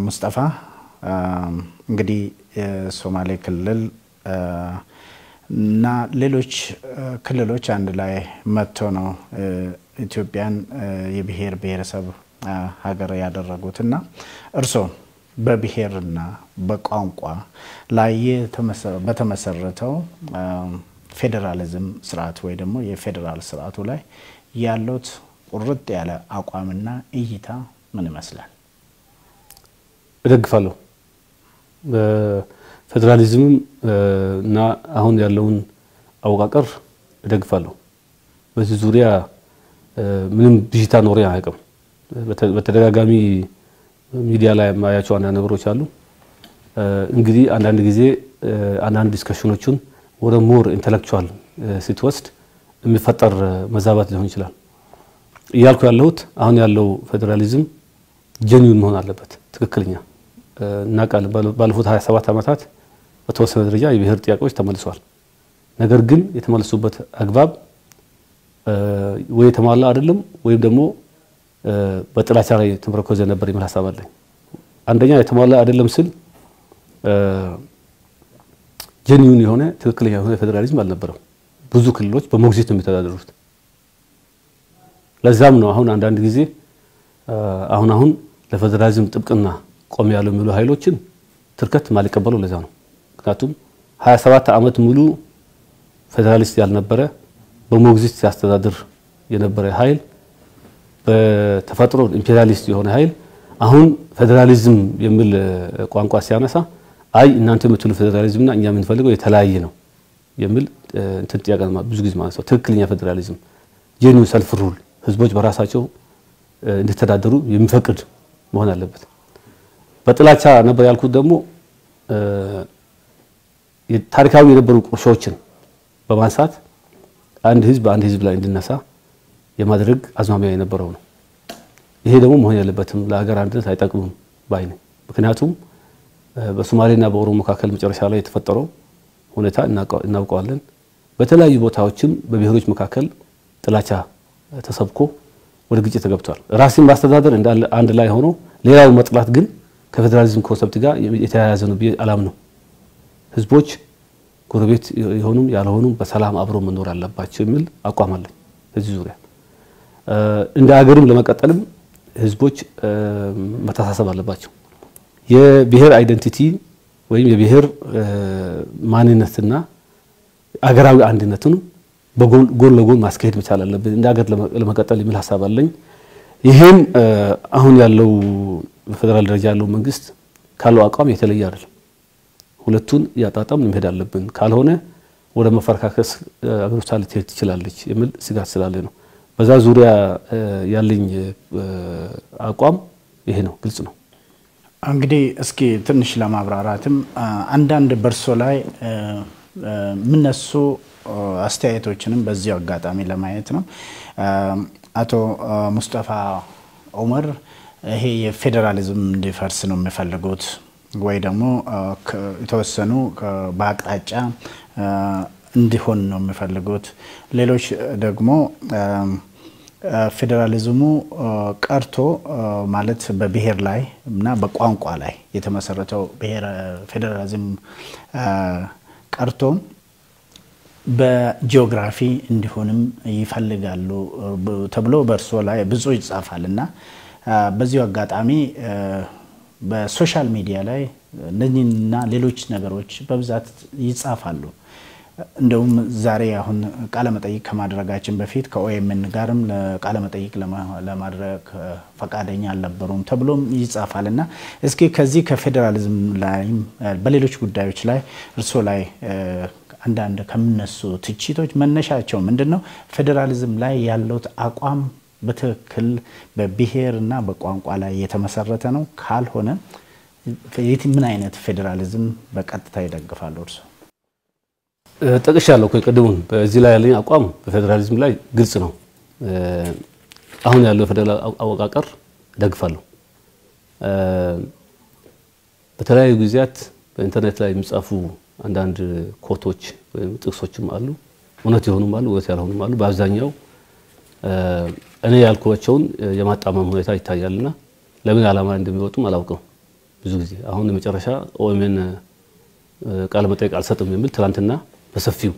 ሙስጠፋ እንግዲህ የሶማሌ ክልል እና ሌሎች ክልሎች አንድ ላይ መጥቶ ነው ኢትዮጵያን የብሔር ብሔረሰብ ሀገር ያደረጉትና እርሶ በብሔርና በቋንቋ ላይ በተመሰረተው ፌደራሊዝም ስርዓት ወይ ደግሞ የፌደራል ስርዓቱ ላይ ያሉት ቁርጥ ያለ አቋምና እይታ ምን ይመስላል? እደግፋለሁ። ፌደራሊዝም እና አሁን ያለውን አወቃቀር እደግፋለሁ። በዚህ ዙሪያ ምንም ብዥታ ኖር አያውቅም። በተደጋጋሚ ሚዲያ ላይ ማያቸው አንዳንድ ነገሮች አሉ። እንግዲህ አንዳንድ ጊዜ አንዳንድ ዲስከሽኖችን ወደ ሞር ኢንተሌክቹዋል ሲትወስድ የሚፈጠር መዛባት ሊሆን ይችላል። እያልኩ ያለሁት አሁን ያለው ፌደራሊዝም ጀኒውን መሆን አለበት፣ ትክክለኛ እና ቃል ባለፉት 27 ዓመታት በተወሰነ ደረጃ የብሔር ጥያቄዎች ተመልሰዋል። ነገር ግን የተመለሱበት አግባብ ወይ ተሟላ አይደለም ወይም ደግሞ በጥላቻ ላይ ተመረኮዘ ነበር የሚል ሐሳብ አለኝ። አንደኛ የተሟላ አይደለም ስል ጀኒውን የሆነ ትክክለኛ የሆነ ፌደራሊዝም አልነበረም። ብዙ ክልሎች በሞግዚት ነው የሚተዳደሩት። ለዛም ነው አሁን አንዳንድ ጊዜ አሁን ለፌደራሊዝም ጥብቅና ቆም ያለው የሚሉ ኃይሎችን ትርከት ማልቀበለው ለዛ ነው። ምክንያቱም 27 ዓመት ሙሉ ፌደራሊስት ያልነበረ በሞግዚት ሲያስተዳድር የነበረ ኃይል በተፈጥሮ ኢምፔሪያሊስት የሆነ ኃይል አሁን ፌደራሊዝም የሚል ቋንቋ ሲያነሳ አይ እናንተ የምትሉ ፌደራሊዝምና እኛ የምንፈልገው የተለያየ ነው የሚል እንትን ጥያቄ ብዙ ጊዜ ማለት ነው። ትክክለኛ ፌደራሊዝም ጄኒውን ሰልፍ ሩል ህዝቦች በራሳቸው እንዲተዳደሩ የሚፈቅድ መሆን አለበት። በጥላቻ ነበር ያልኩት ደግሞ ታሪካዊ የነበሩ ቁርሾችን በማንሳት አንድ ህዝብ ላይ እንዲነሳ የማድረግ አዝማሚያ የነበረው ነው። ይሄ ደግሞ መሆን ያለበትም ለሀገር አንድነት አይጠቅምም ባይ ነኝ። ምክንያቱም በሶማሌና በኦሮሞ መካከል መጨረሻ ላይ የተፈጠረው ሁኔታ እናውቀዋለን። በተለያዩ ቦታዎችም በብሔሮች መካከል ጥላቻ ተሰብኮ ወደ ግጭት ተገብቷል። ራስን ማስተዳደር እንዳለ አንድ ላይ ሆኖ ሌላው መጥላት ግን ከፌደራሊዝም ኮንሰፕት ጋር የተያያዘ ነው አላምነው። ህዝቦች ጎረቤት የሆኑም ያልሆኑም በሰላም አብሮ መኖር አለባቸው የሚል አቋም አለኝ። በዚህ ዙሪያ እንደ ሀገርም ለመቀጠልም ህዝቦች መተሳሰብ አለባቸው። የብሔር አይደንቲቲ ወይም የብሔር ማንነትና አገራዊ አንድነቱን በጎን ለጎን ማስከሄድ መቻል አለበት እንደ ሀገር ለመቀጠል የሚል ሐሳብ አለኝ። ይሄም አሁን ያለው በፌደራል ደረጃ ያለው መንግስት ካለው አቋም የተለየ አይደለም። ሁለቱን ያጣጣምን መሄድ አለብን። ካልሆነ ወደ መፈረካከስ አገሪቷ ልትሄድ ትችላለች የሚል ስጋት ስላለ ነው። በዛ ዙሪያ ያለኝ አቋም ይሄ ነው፣ ግልጽ ነው። እንግዲህ እስኪ ትንሽ ለማብራራትም አንዳንድ በርሶ ላይ ምንነሱ አስተያየቶችንም በዚህ አጋጣሚ ለማየት ነው። አቶ ሙስጠፋ ዑመር ይሄ የፌደራሊዝም እንዲፈርስ ነው የሚፈልጉት ወይ ደግሞ የተወሰኑ በአቅጣጫ እንዲሆን ነው የሚፈልጉት። ሌሎች ደግሞ ፌደራሊዝሙ ቀርቶ ማለት በብሔር ላይ እና በቋንቋ ላይ የተመሰረተው ፌደራሊዝም ቀርቶ በጂኦግራፊ እንዲሆንም ይፈልጋሉ ተብሎ በርሶ ላይ ብዙ ይጻፋልና በዚሁ አጋጣሚ በሶሻል ሚዲያ ላይ እነኚህና ሌሎች ነገሮች በብዛት ይጻፋሉ። እንደውም ዛሬ አሁን ቃለ መጠይቅ ከማድረጋችን በፊት ከኦኤምን ጋርም ቃለ መጠይቅ ለማድረግ ፈቃደኛ አልነበሩም ተብሎም ይጻፋልና እስኪ ከዚህ ከፌደራሊዝም ላይ በሌሎች ጉዳዮች ላይ እርሶ ላይ አንዳንድ ከመነሱ ትችቶች መነሻቸው ምንድነው? ፌደራሊዝም ላይ ያለው አቋም በትክክል በብሔርና በቋንቋ ላይ የተመሰረተ ነው? ካልሆነ ምን አይነት ፌደራሊዝም በቀጥታ ይደግፋሉ እርሶ? ጠቅሻለሁ ከቀደሙን በዚህ ላይ ያለኝ አቋም በፌደራሊዝም ላይ ግልጽ ነው። አሁን ያለው ፌደራል አወቃቀር ደግፋለሁ። በተለያዩ ጊዜያት በኢንተርኔት ላይ የሚጻፉ አንዳንድ ኮቶች ወይም ጥቅሶችም አሉ፣ እውነት የሆኑም አሉ፣ እውነት ያልሆኑም አሉ። በአብዛኛው እኔ ያልኳቸውን የማጣመም ሁኔታ ይታያልና ለምን ዓላማ እንደሚወጡም አላውቅም። ብዙ ጊዜ አሁን መጨረሻ ኦኤምን ቃለ መጠይቅ አልሰጥም የሚል ትላንትና በሰፊው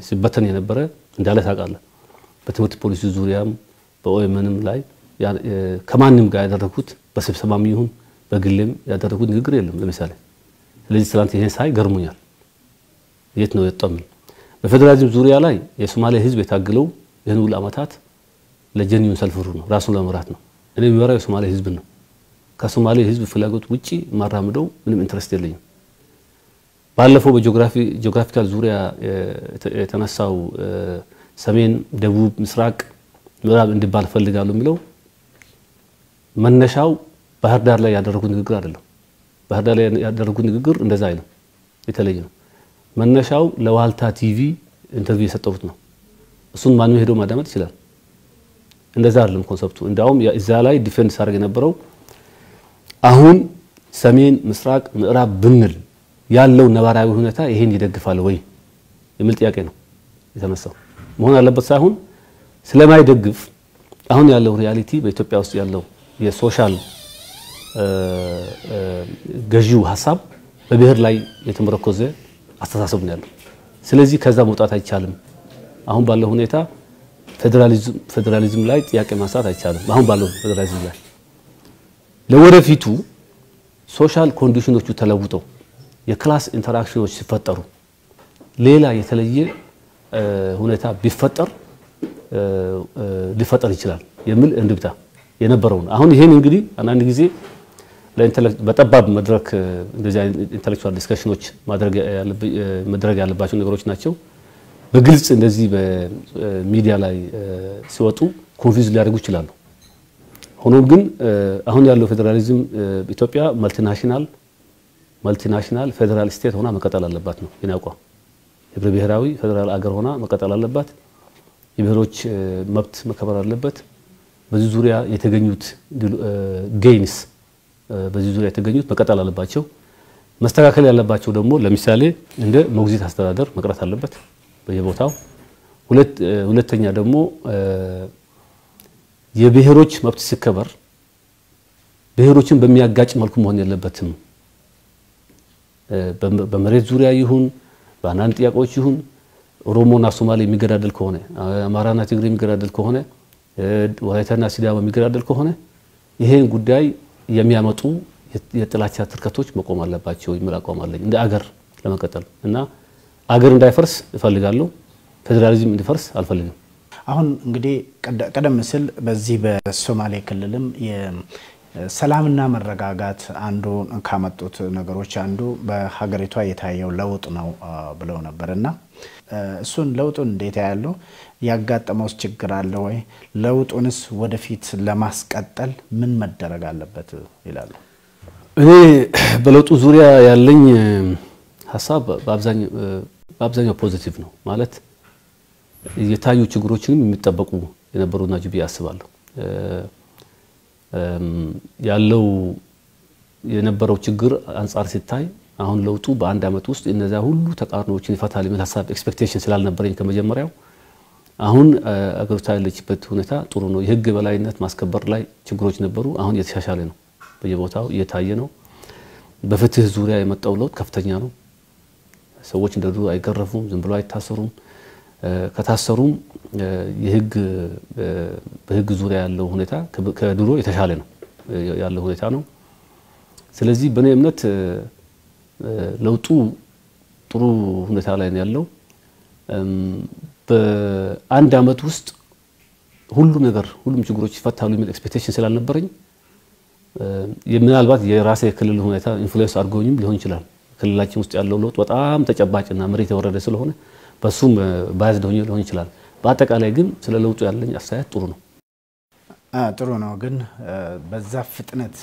ሲበተን የነበረ እንዳለ ታውቃለህ። በትምህርት ፖሊሲ ዙሪያም በኦኤምንም ላይ ከማንም ጋር ያደረኩት በስብሰባም ይሁን በግሌም ያደረኩት ንግግር የለም ለምሳሌ። ስለዚህ ትላንት ይሄን ሳይ ገርሞኛል። የት ነው የጠም በፌደራሊዝም ዙሪያ ላይ የሶማሌ ህዝብ የታገለው ይህን ሁሉ ዓመታት ለጀኒውን ሰልፍ ሩል ነው፣ ራሱን ለመምራት ነው። እኔ የሚመራው የሶማሌ ህዝብ ነው። ከሶማሌ ህዝብ ፍላጎት ውጪ ማራምደው ምንም ኢንትረስት የለኝም። ባለፈው በጂኦግራፊካል ዙሪያ የተነሳው ሰሜን፣ ደቡብ፣ ምስራቅ፣ ምዕራብ እንዲባል ፈልጋለሁ የሚለው መነሻው ባህር ዳር ላይ ያደረጉት ንግግር አይደለም። ባህር ዳር ላይ ያደረጉት ንግግር እንደዛ አይደለም፣ የተለየ ነው። መነሻው ለዋልታ ቲቪ ኢንተርቪው የሰጠሁት ነው። እሱን ማንም ሄዶ ማዳመጥ ይችላል። እንደዛ አይደለም ኮንሰፕቱ። እንዳውም እዛ ላይ ዲፌንስ አድርገ የነበረው አሁን ሰሜን፣ ምስራቅ፣ ምዕራብ ብንል ያለው ነባራዊ ሁኔታ ይሄን ይደግፋል ወይ የሚል ጥያቄ ነው የተነሳው። መሆን አለበት ሳይሆን ስለማይደግፍ አሁን ያለው ሪያሊቲ በኢትዮጵያ ውስጥ ያለው የሶሻል ገዢው ሐሳብ በብሔር ላይ የተመረኮዘ አስተሳሰብ ነው ያለው። ስለዚህ ከዛ መውጣት አይቻልም። አሁን ባለው ሁኔታ ፌደራሊዝም ላይ ጥያቄ ማንሳት አይቻልም። አሁን ባለው ፌደራሊዝም ላይ ለወደፊቱ ሶሻል ኮንዲሽኖቹ ተለውጠው የክላስ ኢንተራክሽኖች ሲፈጠሩ ሌላ የተለየ ሁኔታ ቢፈጠር ሊፈጠር ይችላል የሚል እንድብታ የነበረው ነው። አሁን ይሄን እንግዲህ አንድ ጊዜ በጠባብ መድረክ እንደዚህ ኢንተሌክቹዋል ዲስከሽኖች ማድረግ ያለባቸው ነገሮች ናቸው። በግልጽ እንደዚህ በሚዲያ ላይ ሲወጡ ኮንፊውዝ ሊያደርጉ ይችላሉ። ሆኖም ግን አሁን ያለው ፌደራሊዝም ኢትዮጵያ መልቲናሽናል ፌደራል ስቴት ሆና መቀጠል አለባት ነው የናቋም። ህብረ ብሔራዊ ፌደራል አገር ሆና መቀጠል አለባት። የብሔሮች መብት መከበር አለበት። በዚህ ዙሪያ የተገኙት ጌይንስ በዚህ ዙሪያ የተገኙት መቀጠል አለባቸው። መስተካከል ያለባቸው ደግሞ ለምሳሌ እንደ ሞግዚት አስተዳደር መቅረት አለበት በየቦታው። ሁለተኛ ደግሞ የብሔሮች መብት ሲከበር ብሔሮችን በሚያጋጭ መልኩ መሆን የለበትም። በመሬት ዙሪያ ይሁን በአንዳንድ ጥያቄዎች ይሁን ኦሮሞና ሶማሌ የሚገዳደል ከሆነ አማራና ትግሬ የሚገዳደል ከሆነ ወላይታና ሲዳማ የሚገዳደል ከሆነ ይሄን ጉዳይ የሚያመጡ የጥላቻ ትርከቶች መቆም አለባቸው የሚል አቋም አለኝ እንደ አገር ለመቀጠል እና አገር እንዳይፈርስ እፈልጋለሁ። ፌደራሊዝም እንዲፈርስ አልፈልግም። አሁን እንግዲህ ቀደም ሲል በዚህ በሶማሌ ክልልም የሰላምና መረጋጋት አንዱ ካመጡት ነገሮች አንዱ በሀገሪቷ የታየው ለውጥ ነው ብለው ነበርና እሱን ለውጡን እንዴት ያያለው? ያጋጠመው ችግር አለ ወይ? ለውጡንስ ወደፊት ለማስቀጠል ምን መደረግ አለበት ይላሉ? እኔ በለውጡ ዙሪያ ያለኝ ሐሳብ በአብዛኛው ፖዚቲቭ ነው። ማለት የታዩ ችግሮችንም የሚጠበቁ የነበሩና ጅብ ያስባለሁ። ያለው የነበረው ችግር አንፃር ሲታይ አሁን ለውጡ በአንድ አመት ውስጥ እነዛ ሁሉ ተቃርኖዎችን ይፈታል የሚል ሐሳብ ኤክስፔክቴሽን ስላልነበረኝ ከመጀመሪያው አሁን አገሪቷ ያለችበት ሁኔታ ጥሩ ነው። የህግ በላይነት ማስከበር ላይ ችግሮች ነበሩ። አሁን የተሻሻለ ነው። በየቦታው እየታየ ነው። በፍትህ ዙሪያ የመጣው ለውጥ ከፍተኛ ነው። ሰዎች እንደዱ አይገረፉም፣ ዝም ብለው አይታሰሩም። ከታሰሩም በህግ ዙሪያ ያለው ሁኔታ ከድሮ የተሻለ ነው ያለው ሁኔታ ነው። ስለዚህ በእኔ እምነት ለውጡ ጥሩ ሁኔታ ላይ ነው ያለው። በአንድ አመት ውስጥ ሁሉም ችግሮች ይፈታሉ የሚል ኤክስፔክቴሽን ስላልነበረኝ ምናልባት የራሴ ክልል ሁኔታ ኢንፍሉዌንስ አድርጎኝም ሊሆን ይችላል። ክልላችን ውስጥ ያለው ለውጥ በጣም ተጨባጭና መሬት የወረደ ስለሆነ በሱም ባያዝድ ሆኜ ሊሆን ይችላል። በአጠቃላይ ግን ስለ ለውጡ ያለኝ አስተያየት ጥሩ ነው። ጥሩ ነው። ግን በዛ ፍጥነት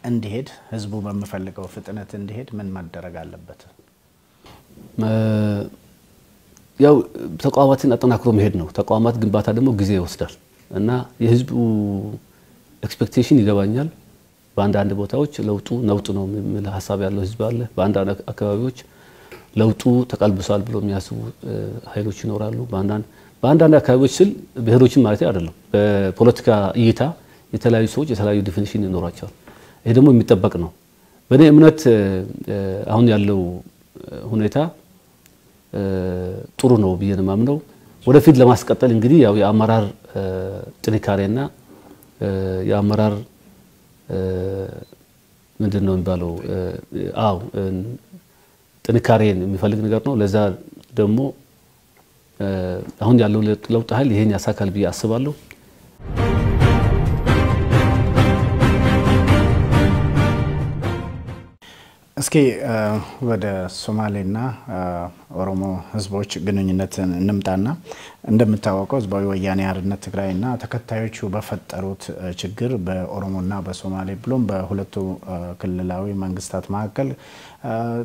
እንዲሄድ ህዝቡ በሚፈልገው ፍጥነት እንዲሄድ ምን ማድረግ አለበት? ያው ተቋማትን አጠናክሮ መሄድ ነው። ተቋማት ግንባታ ደግሞ ጊዜ ይወስዳል እና የህዝቡ ኤክስፔክቴሽን ይገባኛል። በአንዳንድ ቦታዎች ለውጡ ነውጥ ነው የሚል ሐሳብ ያለው ህዝብ አለ። በአንዳንድ አካባቢዎች ለውጡ ተቀልብሷል ብሎ የሚያስቡ ኃይሎች ይኖራሉ። በአንዳንድ አካባቢዎች ስል ብሔሮችን ማለት አይደለም። በፖለቲካ እይታ የተለያዩ ሰዎች የተለያዩ ዲፊኒሽን ይኖራቸዋል። ይሄ ደግሞ የሚጠበቅ ነው። በእኔ እምነት አሁን ያለው ሁኔታ ጥሩ ነው ብዬ ነው የማምነው። ወደፊት ለማስቀጠል እንግዲህ ያው የአመራር ጥንካሬና የአመራር ምንድነው የሚባለው ጥንካሬን የሚፈልግ ነገር ነው። ለዛ ደግሞ አሁን ያለው ለውጥ ኃይል ይሄን ያሳካል ብዬ አስባለሁ። እስኪ ወደ ሶማሌና ኦሮሞ ህዝቦች ግንኙነት እንምጣና እንደምታወቀው ህዝባዊ ወያኔ ሓርነት ትግራይና ተከታዮቹ በፈጠሩት ችግር በኦሮሞና በሶማሌ ብሎም በሁለቱ ክልላዊ መንግስታት መካከል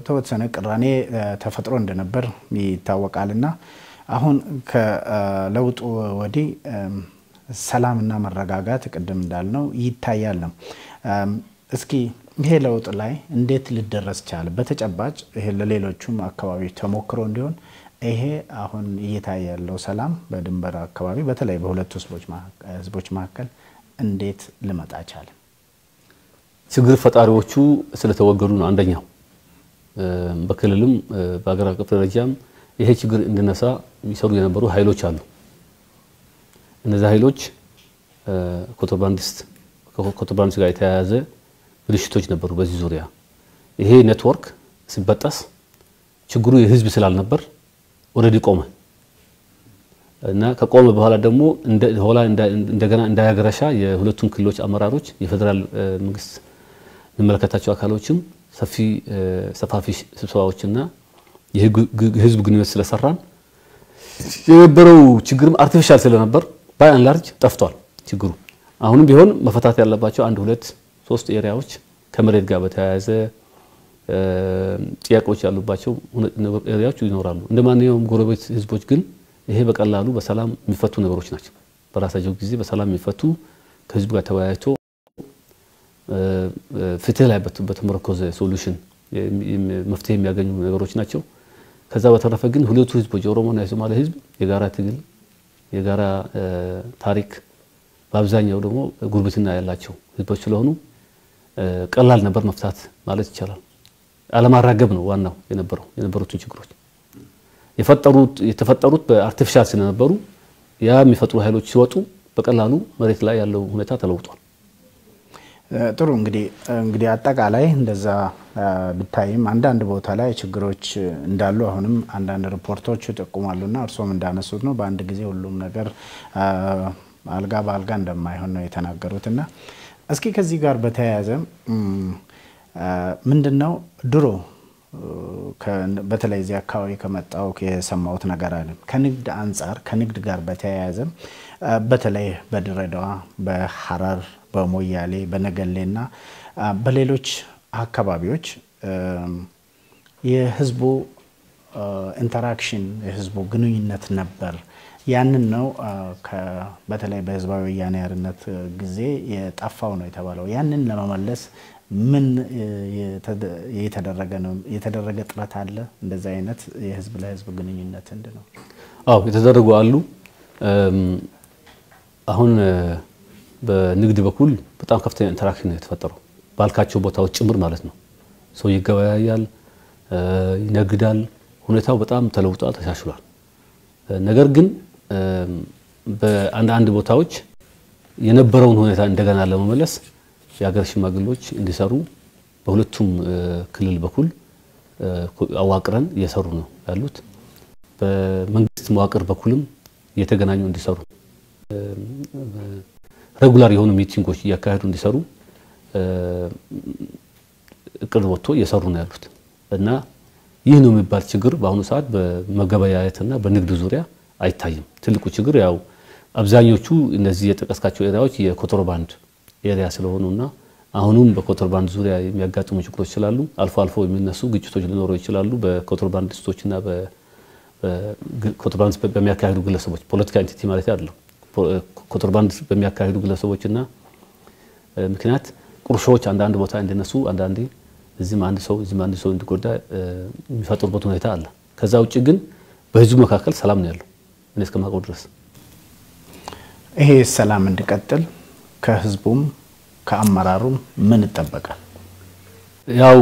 ተወሰነ ቅራኔ ተፈጥሮ እንደነበር ይታወቃልና አሁን ከለውጡ ወዲህ ሰላምና መረጋጋት ቅድም እንዳልነው ይታያል ነው እስኪ ይሄ ለውጥ ላይ እንዴት ሊደረስ ቻለ በተጨባጭ ይሄ ለሌሎቹም አካባቢ ተሞክሮ እንዲሆን ይሄ አሁን እየታየ ያለው ሰላም በድንበር አካባቢ በተለይ በሁለቱ ህዝቦች መካከል እንዴት ሊመጣ ቻለ ችግር ፈጣሪዎቹ ስለተወገዱ ነው አንደኛው በክልልም በአገር አቀፍ ደረጃም ይሄ ችግር እንድነሳ የሚሰሩ የነበሩ ኃይሎች አሉ እነዚህ ኃይሎች ኮንትሮባንዲስት ጋር የተያያዘ ብልሽቶች ነበሩ በዚህ ዙሪያ ይሄ ኔትወርክ ሲበጠስ ችግሩ የህዝብ ስላልነበር ኦሬዲ ቆመ እና ከቆመ በኋላ ደግሞ እንደገና እንዳያገረሻ የሁለቱም ክልሎች አመራሮች የፌደራል መንግስት የሚመለከታቸው አካሎችም ሰፋፊ ስብሰባዎችና የህዝብ ግንኙነት ስለሰራን የነበረው ችግርም አርቲፊሻል ስለነበር ባይ አንድ ላርጅ ጠፍቷል ችግሩ አሁንም ቢሆን መፈታት ያለባቸው 1 2 3 ኤሪያዎች ከመሬት ጋር በተያያዘ ጥያቄዎች ያሉባቸው ኤሪያዎች ይኖራሉ እንደማንኛውም ጎረቤት ህዝቦች ግን ይሄ በቀላሉ በሰላም የሚፈቱ ነገሮች ናቸው በራሳቸው ጊዜ በሰላም የሚፈቱ ከህዝብ ጋር ተወያይቶ ፍትህ ላይ በተመረኮዘ ሶሉሽን መፍትሄ የሚያገኙ ነገሮች ናቸው ከዛ በተረፈ ግን ሁለቱ ህዝቦች ኦሮሞና የሶማሌ ህዝብ የጋራ ትግል የጋራ ታሪክ በአብዛኛው ደግሞ ጉርብትና ያላቸው ህዝቦች ስለሆኑ ቀላል ነበር መፍታት ማለት ይቻላል አለማራገብ ነው ዋናው የነበሩት ችግሮች የተፈጠሩት በአርቲፊሻል ስለነበሩ ያ የሚፈጥሩ ኃይሎች ሲወጡ በቀላሉ መሬት ላይ ያለው ሁኔታ ተለውጧል ጥሩ እንግዲህ አጠቃላይ እንደዛ ብታይም አንዳንድ ቦታ ላይ ችግሮች እንዳሉ አሁንም አንዳንድ ሪፖርቶች ተጠቁማሉና እርሶም እንዳነሱት ነው በአንድ ጊዜ ሁሉም ነገር አልጋ በአልጋ እንደማይሆን ነው የተናገሩትና እስኪ ከዚህ ጋር በተያያዘ ምንድነው ድሮ በተለይ እዚህ አካባቢ ከመጣው የሰማውት ነገር አለ ከንግድ አንፃር ከንግድ ጋር በተያያዘ በተለይ በድሬዳዋ በሐረር በሞያሌ በነገሌና በሌሎች አካባቢዎች የህዝቡ ኢንተራክሽን የህዝቡ ግንኙነት ነበር ያንን ነው በተለይ በህዝባዊ ወያኔ ሓርነት ጊዜ የጠፋው ነው የተባለው ያንን ለመመለስ ምን የተደረገ ጥረት አለ እንደዛ አይነት የህዝብ ለህዝብ ግንኙነት እንደነው አው የተደረጉ አሉ አሁን በንግድ በኩል በጣም ከፍተኛ ኢንተራክሽን ነው የተፈጠረው ባልካቸው ቦታዎች ጭምር ማለት ነው ሰው ይገበያያል ይነግዳል ሁኔታው በጣም ተለውጧል ተሻሽሏል ነገር ግን በአንድ ቦታዎች የነበረውን ሁኔታ እንደገና ለመመለስ የሀገር ሽማግሌዎች እንዲሰሩ በሁለቱም ክልል በኩል አዋቅረን እየሰሩ ነው ያሉት በመንግስት መዋቅር በኩልም የተገናኙ እንዲሰሩ ሬጉላር የሆኑ ሚቲንጎች ያካሄዱ እንዲሰሩ እቅድ ወጥቶ እየሰሩ ነው ያሉት እና ይህ ነው የሚባል ችግር በአሁኑ ሰዓት በመገበያየትና በንግድ ዙሪያ አይታይም ትልቁ ችግር ያው አብዛኞቹ እነዚህ የጠቀስካቸው ኤሪያዎች የኮንትሮባንድ ኤሪያ ስለሆኑና አሁንም በኮንትሮባንድ ዙሪያ የሚያጋጥሙ ችግሮች ስላሉ አልፎ የሚነሱ ግጭቶች ሊኖሩ ይችላሉ በኮንትሮባንዲስቶችና በኮንትሮባንድ በሚያካሂዱ ግለሰቦች ፖለቲካ ኤንቲቲ ማለት አይደለም ኮንትሮባንድ በሚያካሂዱ ግለሰቦችና ምክንያት ቁርሾች አንዳንድ ቦታ እንደነሱ አንዳንዴ እዚህም አንድ ሰው እንዲጎዳ የሚፈጥሩበት ሁኔታ አለ ከዛ ውጪ ግን በህዝቡ መካከል ሰላም ነው ያለው እኔ እስከማውቀው ድረስ ይሄ ሰላም እንዲቀጥል ከህዝቡም ከአመራሩም ምን ይጠበቃል ያው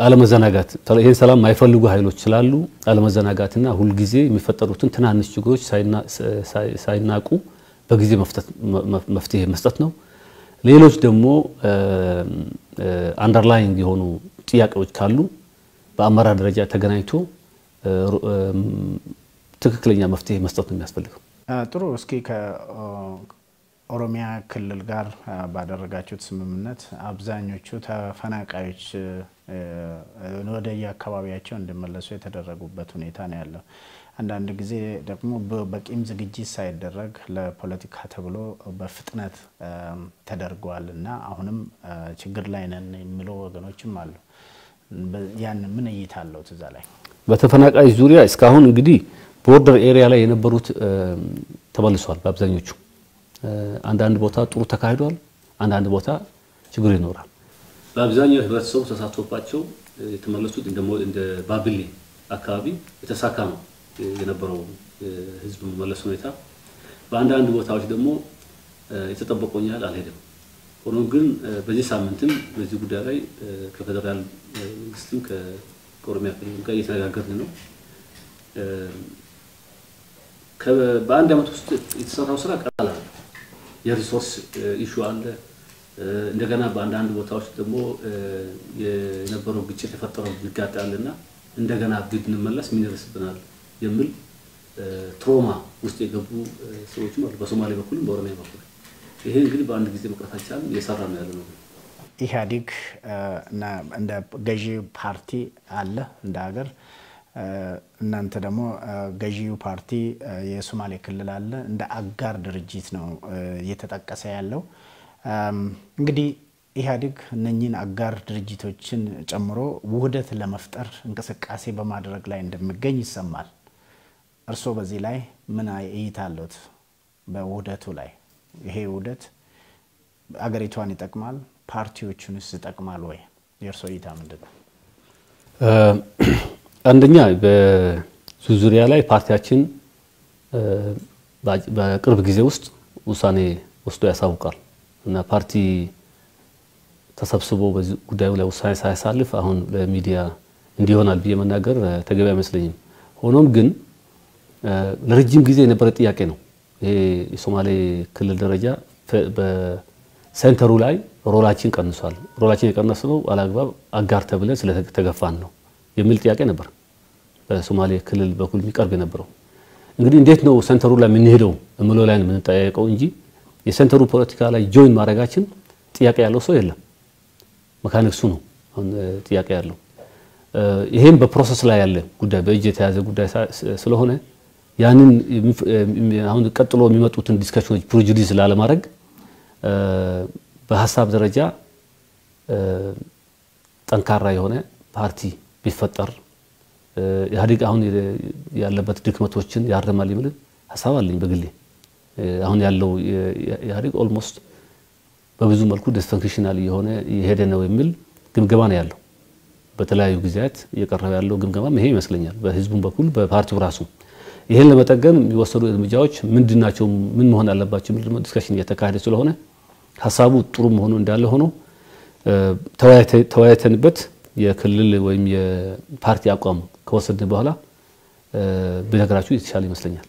አለመዘናጋት ይሄን ሰላም ማይፈልጉ ኃይሎች ስላሉ አለመዘናጋትና ሁሉ ጊዜ የሚፈጠሩትን ትናንሽ ችግሮች ሳይናቁ በጊዜ መፍትሄ መስጠት ነው ሌሎች ደግሞ አንደርላይንግ የሆኑ ጥያቄዎች ካሉ በአመራር ደረጃ ተገናኝቶ ትክክለኛ መፍትሄ መስጠት ነው የሚያስፈልገው ጥሩ እስኪ ኦሮሚያ ክልል ጋር ባደረጋችሁት ስምምነት አብዛኞቹ ተፈናቃዮች ወደ የአካባቢያቸው እንዲመለሱ የተደረጉበት ሁኔታ ነው ያለው። አንዳንድ ጊዜ ደግሞ በቂም ዝግጅት ሳይደረግ ለፖለቲካ ተብሎ በፍጥነት ተደርጓልና አሁንም ችግር ላይ ነን የሚሉ ወገኖችም አሉ። ያን ምን እይታለው ተዛ ላይ በተፈናቃዮች ዙሪያ እስካሁን እንግዲህ ቦርደር ኤሪያ ላይ የነበሩት ተመልሷል በአብዛኞቹ። አንዳንድ ቦታ ጥሩ ተካሂዷል፣ አንዳንድ ቦታ ችግር ይኖራል። በአብዛኛው ህብረተሰቡ ተሳትፎባቸው የተመለሱት እንደ ባቢሌ አካባቢ የተሳካ ነው የነበረው ህዝብ መመለስ ሁኔታ። በአንዳንድ ቦታዎች ደግሞ የተጠበቀው ያህል አልሄደም። ሆኖም ግን በዚህ ሳምንትም በዚህ ጉዳይ ላይ ከፌደራል መንግስትም ከኦሮሚያ ክልል ጋር እየተነጋገርን ነው። በአንድ አመት ውስጥ የተሰራው ስራ ቀላል አይደለም። የሪሶርስ ኢሹ አለ። እንደገና በአንዳንድ ቦታዎች ደግሞ የነበረው ግጭት የፈጠረው ግጋት አለና እንደገና ብንመለስ ምን ይደርስብናል የሚል ትሮማ ውስጥ የገቡ ሰዎችም አሉ በሶማሌ በኩልም በኦሮሚያ በኩል። ይሄ እንግዲህ በአንድ ጊዜ መቅረታቻል እየሰራ ነው ያለው ነው። ኢህአዴግ እና እንደ ገዢ ፓርቲ አለ እንደ ሀገር እናንተ ደግሞ ገዢው ፓርቲ የሶማሌ ክልል አለ እንደ አጋር ድርጅት ነው እየተጠቀሰ ያለው። እንግዲህ ኢህአዴግ እነኚህን አጋር ድርጅቶችን ጨምሮ ውህደት ለመፍጠር እንቅስቃሴ በማድረግ ላይ እንደሚገኝ ይሰማል። እርሶ በዚህ ላይ ምን እይታለዎት? በውህደቱ ላይ ይሄ ውህደት አገሪቷን ይጠቅማል፣ ፓርቲዎቹንስ ይጠቅማል ወይ? የእርሶ እይታ ምንድነው? አንደኛ በዙሪያ ላይ ፓርቲያችን በቅርብ ጊዜ ውስጥ ውሳኔ ወስዶ ያሳውቃል እና ፓርቲ ተሰብስቦ በዚህ ጉዳዩ ላይ ውሳኔ ሳያሳልፍ አሁን ለሚዲያ እንዲሆናል በመናገር ተገቢ አይመስለኝም። ሆኖም ግን ለረጅም ጊዜ የነበረ ጥያቄ ነው። ይሄ የሶማሌ ክልል ደረጃ በሴንተሩ ላይ ሮላችን ቀንሷል። ሮላችን የቀነሰው አላግባብ አጋር ተብለን ስለተገፋን ነው የሚል ጥያቄ ነበር በሶማሌ ክልል በኩል የሚቀርብ የነበረው። እንግዲህ እንዴት ነው ሴንተሩ ላይ ምን ሄደው እምለው ላይ ምን ተጠያየቀው እንጂ የሴንተሩ ፖለቲካ ላይ ጆይን ማድረጋችን ጥያቄ ያለው ሰው የለም። መካኒክሱ ነው አሁን ጥያቄ ያለው። ይሄም በፕሮሰስ ላይ ያለ ጉዳይ በእጅ የተያዘ ጉዳይ ስለሆነ ያንን አሁን ቀጥሎ የሚመጡትን ዲስከሽኖች ፕሮጁዲስ ላለማድረግ በሐሳብ ደረጃ ጠንካራ የሆነ ፓርቲ ቢፈጠር ኢህአዴግ አሁን ያለበት ድክመቶችን ያርማል የሚል ሐሳብ አለኝ በግሌ። አሁን ያለው ኢህአዴግ ኦልሞስት በብዙ መልኩ ዲስፈንክሽናል የሆነ የሄደ ነው የሚል ግምገማ ነው ያለው። በተለያዩ ጊዜያት እየቀረበ ያለው ግምገማም ይሄ ይመስለኛል በህዝቡም በኩል በፓርቲው ራሱ። ይሄን ለመጠገን የሚወሰዱ እርምጃዎች ምንድናቸው ምን መሆን አለባቸው የሚል ዲስከሽን እየተካሄደ ስለሆነ ሐሳቡ ጥሩ መሆኑ እንዳለ ሆኖ ተወያይተንበት የክልል ወይም የፓርቲ አቋም ከወሰድን በኋላ በነገራችሁ የተሻለ ይመስለኛል።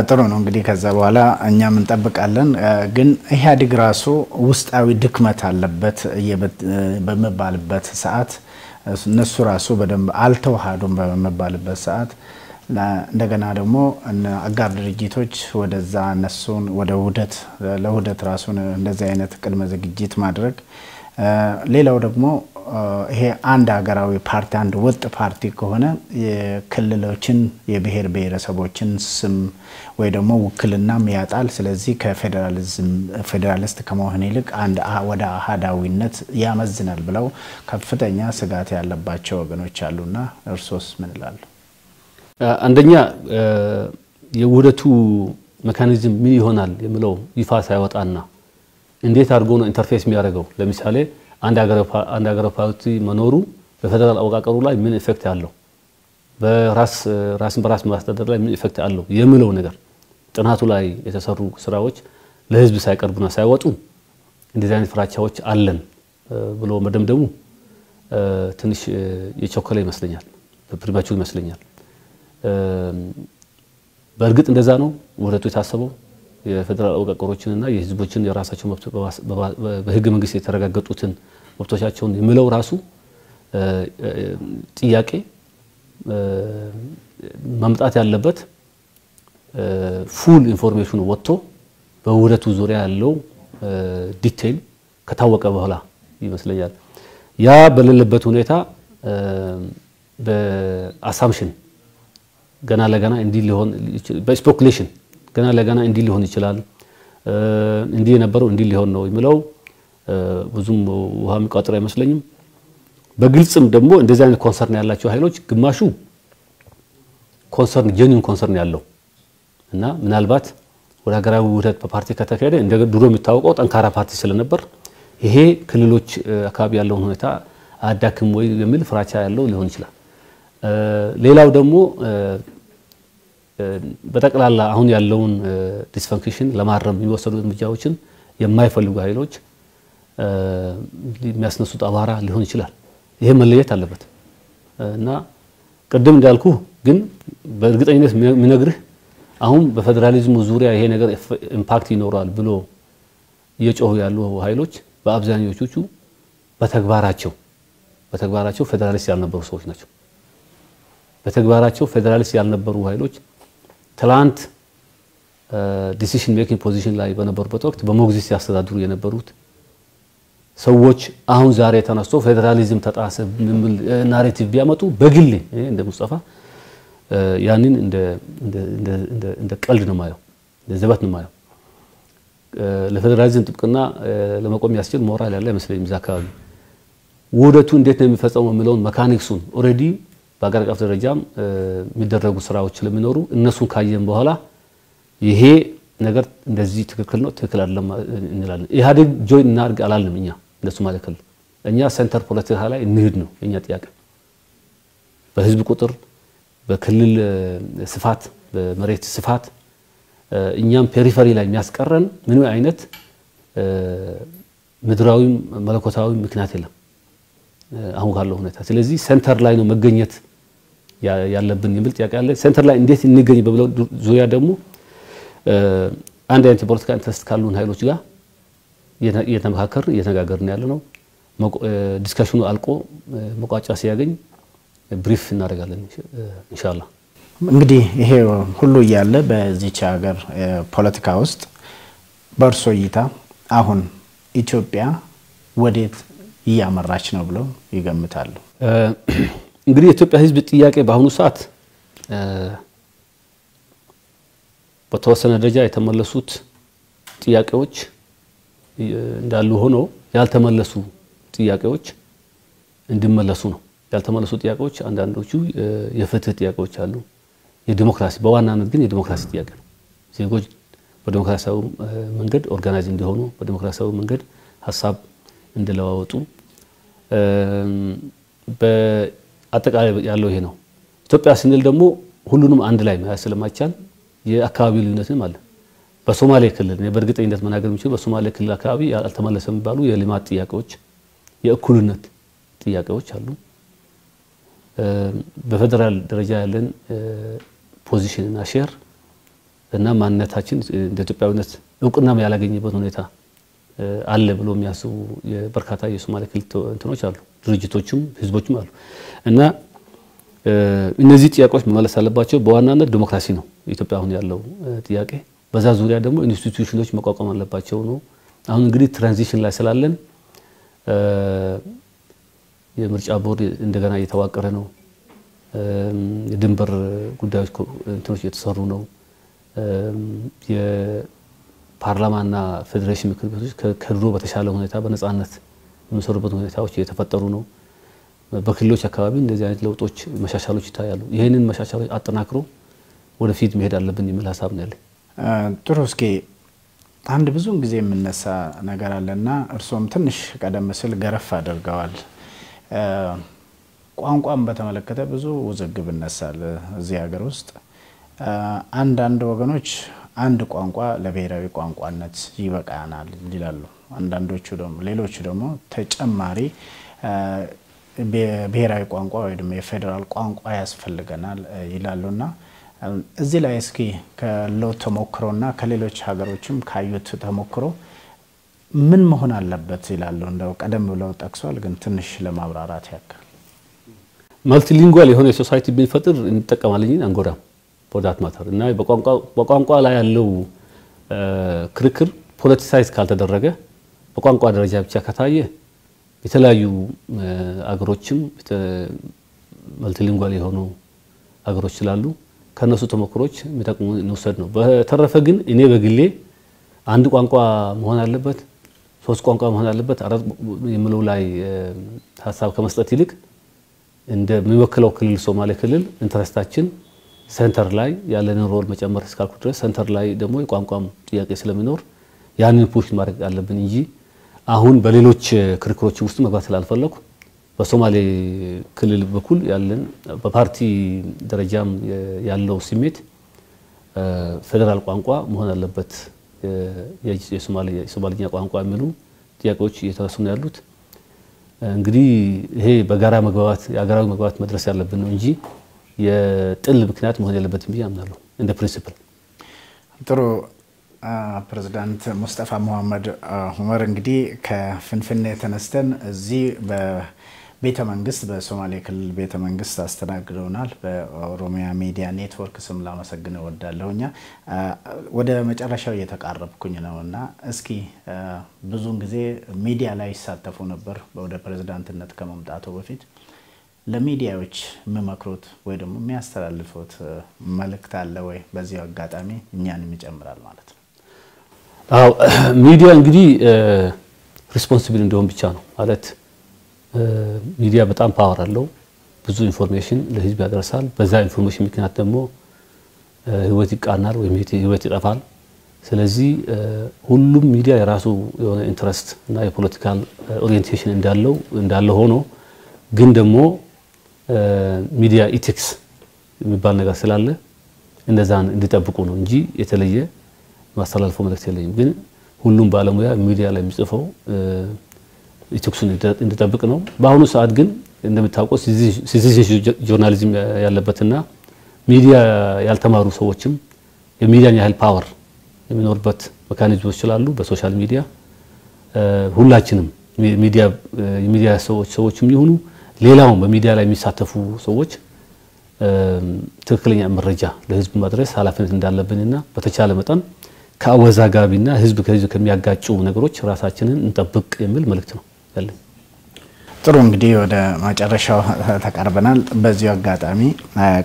ጥሩ ነው እንግዲህ ከዛ በኋላ እኛም እንጠብቃለን። ግን ኢህአዴግ ራሱ ውስጣዊ ድክመት አለበት በመባልበት ሰዓት እነሱ ራሱ በደንብ አልተዋሃዱም በመባልበት ሰዓት እንደገና ደግሞ አጋር ድርጅቶች ወደዛ እነሱን ወደ ውህደት ለውህደት ራሱን እንደዚህ አይነት ቅድመ ዝግጅት ማድረግ ሌላው ደግሞ ይሄ አንድ ሀገራዊ ፓርቲ አንድ ወጥ ፓርቲ ከሆነ የክልሎችን የብሔር ብሔረሰቦችን ስም ወይ ደግሞ ውክልናም ያጣል። ስለዚህ ፌደራሊስት ከመሆን ይልቅ አንድ ወደ አሃዳዊነት ያመዝናል ብለው ከፍተኛ ስጋት ያለባቸው ወገኖች አሉና እርሶስ ምን ይላሉ? አንደኛ የውህደቱ ሜካኒዝም ምን ይሆናል የሚለው ይፋ ሳይወጣና እንዴት አድርጎ ነው ኢንተርፌስ የሚያደርገው? ለምሳሌ አንድ ሀገር ፓርቲ መኖሩ በፌደራል አወቃቀሩ ላይ ምን ኢፌክት አለው፣ በራስን በራስ ማስተዳደር ላይ ምን ኢፌክት አለው የሚለው ነገር ጥናቱ ላይ የተሰሩ ስራዎች ለህዝብ ሳይቀርቡና ሳይወጡ እንደዚህ አይነት ፍራቻዎች አለን ብሎ መደምደሙ ትንሽ የቸኮለ ይመስለኛል፣ በፕሪማቹር ይመስለኛል። በእርግጥ እንደዛ ነው ውህደቱ የታሰበው የፌደራል አወቃቀሮችንና የህዝቦችን የራሳቸው መብት በህገ መንግስት የተረጋገጡትን መብቶቻቸውን የሚለው ራሱ ጥያቄ መምጣት ያለበት ፉል ኢንፎርሜሽን ወጥቶ በውህደቱ ዙሪያ ያለው ዲቴል ከታወቀ በኋላ ይመስለኛል ያ በሌለበት ሁኔታ በአሳምፕሽን ገና ለገና እንዲህ ሊሆን በስፔኩሌሽን ገና ለገና እንዲህ ሊሆን ይችላል እንዲህ የነበረው እንዲህ ሊሆን ነው የሚለው ብዙም ውሃ የሚቋጥር አይመስለኝም በግልጽም ደግሞ እንደዚህ አይነት ኮንሰርን ያላቸው ኃይሎች ግማሹ ኮንሰርን ጄኒን ኮንሰርን ያለው እና ምናልባት ወደ ሀገራዊ ውህደት በፓርቲ ከተካሄደ እንደ ድሮ የሚታወቀው ጠንካራ ፓርቲ ስለነበር ይሄ ክልሎች አካባቢ ያለውን ሁኔታ አዳክም ወይ የሚል ፍራቻ ያለው ሊሆን ይችላል ሌላው ደግሞ በተቀላላ አሁን ያለውን ዲስፈንክሽን ለማረም የሚወሰዱ እርምጃዎችን የማይፈልጉ ኃይሎች የሚያስነሱት አባራ ሊሆን ይችላል ይሄ መለየት አለበት እና ቀደም እንዳልኩ ግን በእርግጠኝነት የሚነግርህ አሁን በፌደራሊዝሙ ዙሪያ ይሄ ነገር ኢምፓክት ይኖራል ብሎ እየጮሁ ያሉ ኃይሎች በአብዛኞቹ በተግባራቸው ፌደራሊስት ያልነበሩ ሰዎች ናቸው በተግባራቸው ፌደራሊስት ያልነበሩ ኃይሎች ትላንት ዲሲዥን ሜኪንግ ፖዚሽን ላይ በነበሩበት ወቅት በሞግዚት ያስተዳድሩ የነበሩት ሰዎች አሁን ዛሬ ተነስቶ ፌደራሊዝም ተጣሰ ናሬቲቭ ቢያመጡ በግል እንደ ሙስጠፋ ያንን እንደ ቀልድ ነው ማየው ለዘበት ነው ማየው ለፌደራሊዝም ጥብቅና ለመቆም ያስችል ሞራል ያለ አይመስለኝም ዛካባቢ ውህደቱ እንዴት ነው የሚፈጸመው የሚለውን መካኒክሱን ኦሬዲ በአገር አቀፍ ደረጃም የሚደረጉ ስራዎች ስለሚኖሩ እነሱን ካየን በኋላ ይሄ ነገር እንደዚህ ትክክል ነው ትክክል አይደለም እንላለን ኢህአዴግ ጆይን እናርግ አላልንም እኛ እንደሱ ማለት ነው እኛ ሴንተር ፖለቲካ ላይ እንሂድ ነው የኛ ጥያቄ በህዝብ ቁጥር በክልል ስፋት በመሬት ስፋት እኛም ፔሪፈሪ ላይ የሚያስቀረን ምን አይነት ምድራዊ መለኮታዊ ምክንያት የለም አሁን ካለው ሁኔታ ስለዚህ ሴንተር ላይ ነው መገኘት ያለብን የሚል ጥያቄ አለ ሴንተር ላይ እንዴት እንገኝ በብለው ዙሪያ ደግሞ አንድ አይነት ፖለቲካ ኢንተረስት ካሉን ኃይሎች ጋር እየተነጋገርን ያለ ነው ዲስከሽኑ አልቆ መቋጫ ሲያገኝ ብሪፍ እናደርጋለን ኢንሻአላህ እንግዲህ ይሄ ሁሉ ያለ በዚች ሀገር ፖለቲካ ውስጥ በእርሶ እይታ አሁን ኢትዮጵያ ወዴት እያመራች ነው ብለው ይገምታሉ እንግዲህ የኢትዮጵያ ህዝብ ጥያቄ በአሁኑ ሰዓት በተወሰነ ደረጃ የተመለሱት ጥያቄዎች እንዳሉ ሆኖ ያልተመለሱ ጥያቄዎች እንዲመለሱ ነው ያልተመለሱ ጥያቄዎች አንዳንዶቹ የፍትህ ጥያቄዎች አሉ የዲሞክራሲ በዋናነት ግን የዲሞክራሲ ጥያቄ ነው ዜጎች በዲሞክራሲያዊ መንገድ ኦርጋናይዝ እንዲሆኑ በዲሞክራሲያዊ መንገድ ሐሳብ እንደለዋወጡ በአጠቃላይ ያለው ይሄ ነው ኢትዮጵያ ስንል ደግሞ ሁሉንም አንድ ላይ ማያስ ስለማይቻል የአካባቢ ልዩነትም አለ በሶማሌ ክልል በእርግጠኝነት መናገር የሚችል በሶማሌ ክልል አካባቢ ያልተመለሰም ባሉ የልማት ጥያቄዎች የእኩልነት ጥያቄዎች አሉ በፌደራል ደረጃ ያለን ፖዚሽን እና ሼር እና ማንነታችን እንደ ኢትዮጵያዊነት እውቅናም ያላገኘበት ሁኔታ አለ ብሎ የሚያስቡ በርካታ የሶማሌ ክልል እንትኖች አሉ ድርጅቶችም ህዝቦችም አሉ እና እነዚህ ጥያቄዎች መመለስ አለባቸው በዋናነት ዲሞክራሲ ነው ኢትዮጵያ አሁን ያለው ጥያቄ በዛ ዙሪያ ደግሞ ኢንስቲትዩሽኖች መቋቋም አለባቸው ነው አሁን እንግዲህ ትራንዚሽን ላይ ስላለን የምርጫ ቦርድ እንደገና እየተዋቀረ ነው የድንበር ጉዳዮች እንትኖች እየተሰሩ ነው የፓርላማና ፌደሬሽን ምክር ቤቶች ከድሮ በተሻለ ሁኔታ በነጻነት የሚሰሩበት ሁኔታዎች እየተፈጠሩ ነው በክልሎች አካባቢ እንደዚህ አይነት ለውጦች መሻሻሎች ይታያሉ ይሄንን መሻሻሎች አጠናክሮ ወደፊት መሄድ አለብን የሚል ሐሳብ ነው ያለኝ ጥሩ እስኪ አንድ ብዙ ጊዜ የምነሳ ነገር አለና እርሶም ትንሽ ቀደም ሲል ገረፍ አድርገዋል ቋንቋን በተመለከተ ብዙ ውዝግብ እነሳል እዚህ ሀገር ውስጥ አንዳንድ ወገኖች አንድ ቋንቋ ለብሔራዊ ቋንቋነት ይበቃናል ይላሉ አንዳንዶቹ ደግሞ ሌሎቹ ደግሞ ተጨማሪ ብሔራዊ ቋንቋ ወይ ደግሞ የፌደራል ቋንቋ ያስፈልገናል ይላሉና እዚህ ላይ እስኪ ከለው ተሞክሮና ከሌሎች ሀገሮችም ካዩት ተሞክሮ ምን መሆን አለበት ይላሉ እንደው ቀደም ብለው ጠቅሷል ግን ትንሽ ለማብራራት ያክል መልቲሊንጓል የሆነ ሶሳይቲ ቢፈጥር እንጠቀማለን አንጎዳም ፖዳት ማተር እና በቋንቋ ላይ ያለው ክርክር ፖለቲሳይዝ ካልተደረገ በቋንቋ ደረጃ ብቻ ከታየ የተለያዩ አገሮችም መልቲሊንጓል የሆኑ አገሮች ስላሉ ከነሱ ተሞክሮች የሚጠቅሙ እንውሰድ ነው። በተረፈ ግን እኔ በግሌ አንድ ቋንቋ መሆን አለበት 3 ቋንቋ መሆን አለበት 4 የምለው ላይ ሐሳብ ከመስጠት ይልቅ እንደሚወክለው ክልል ሶማሌ ክልል ኢንተረስታችን ሴንተር ላይ ያለንን ሮል መጨመር እስካልኩ ድረስ ሴንተር ላይ ደግሞ የቋንቋም ጥያቄ ስለሚኖር ያንን ፑሽ ማድረግ አለብን እንጂ አሁን በሌሎች ክርክሮች ውስጥ መግባት ስላልፈለኩ በሶማሌ ክልል በኩል ያለን በፓርቲ ደረጃም ያለው ስሜት ፌደራል ቋንቋ መሆን አለበት የሶማሊኛ ቋንቋ የሚሉ ጥያቄዎች እየተነሱ ነው ያሉት። እንግዲህ ይሄ በጋራ መግባባት የአገራዊ መግባባት መድረስ ያለብን ነው እንጂ የጥል ምክንያት መሆን ያለበትም ብዬ አምናለሁ እንደ ፕሪንሲፕል። ጥሩ ፕሬዝዳንት ሙስጠፋ መሐመድ ዑመር እንግዲህ ከፍንፍኔ ተነስተን እዚህ በቤተ መንግስት በሶማሌ ክልል ቤተ መንግስት አስተናግደውናል። በኦሮሚያ ሚዲያ ኔትወርክ ስም ላመሰግን እወዳለሁኛ። ወደ መጨረሻው እየተቃረብኩኝ ነውና እስኪ ብዙን ጊዜ ሚዲያ ላይ ይሳተፉ ነበር ወደ ፕሬዝዳንትነት ከመምጣቱ በፊት ለሚዲያዎች መመክሮት ወይ ደግሞ የሚያስተላልፉት መልእክት አለ ወይ? በዚህ አጋጣሚ እኛንም ይጨምራል ማለት ነው። አው ሚዲያ እንግዲህ ሪስፖንሲብል እንደሆን ብቻ ነው ማለት ሚዲያ በጣም ፓወር አለው። ብዙ ኢንፎርሜሽን ለህዝብ ያደርሳል። በዛ ኢንፎርሜሽን ምክንያት ደግሞ ህይወት ይቃናል ወይ ህይወት ይጠፋል። ስለዚህ ሁሉም ሚዲያ የራሱ የሆነ ኢንትረስት እና የፖለቲካል ኦሪየንቴሽን እንዳለው ሆኖ ግን ደግሞ ሚዲያ ኢቲክስ የሚባል ነገር ስላለ እንደዛን እንዲጠብቁ ነው እንጂ የተለየ ማስተላለፈው መልእክት የለኝም። ግን ሁሉም ባለሙያ ሚዲያ ላይ የሚጽፈው ኢቲክሱን እንዲጠብቅ ነው። በአሁኑ ሰዓት ግን እንደምታውቁት ሲቲዝን ጆርናሊዝም ያለበትና ሚዲያ ያልተማሩ ሰዎችም የሚዲያን ያህል ፓወር የሚኖርበት መካኒዝሞች ስላሉ በሶሻል ሚዲያ ሁላችንም ሚዲያ ሰዎችም ይሁኑ ሌላው በሚዲያ ላይ የሚሳተፉ ሰዎች ትክክለኛ መረጃ ለህዝብ ማድረስ ኃላፊነት እንዳለብንና በተቻለ መጠን ከአወዛጋቢና ህዝብ ከህዝብ ከሚያጋጩ ነገሮች ራሳችንን እንጠብቅ የሚል መልእክት ነው ያለን። ጥሩ እንግዲህ ወደ መጨረሻው ተቃርበናል። በዚህ አጋጣሚ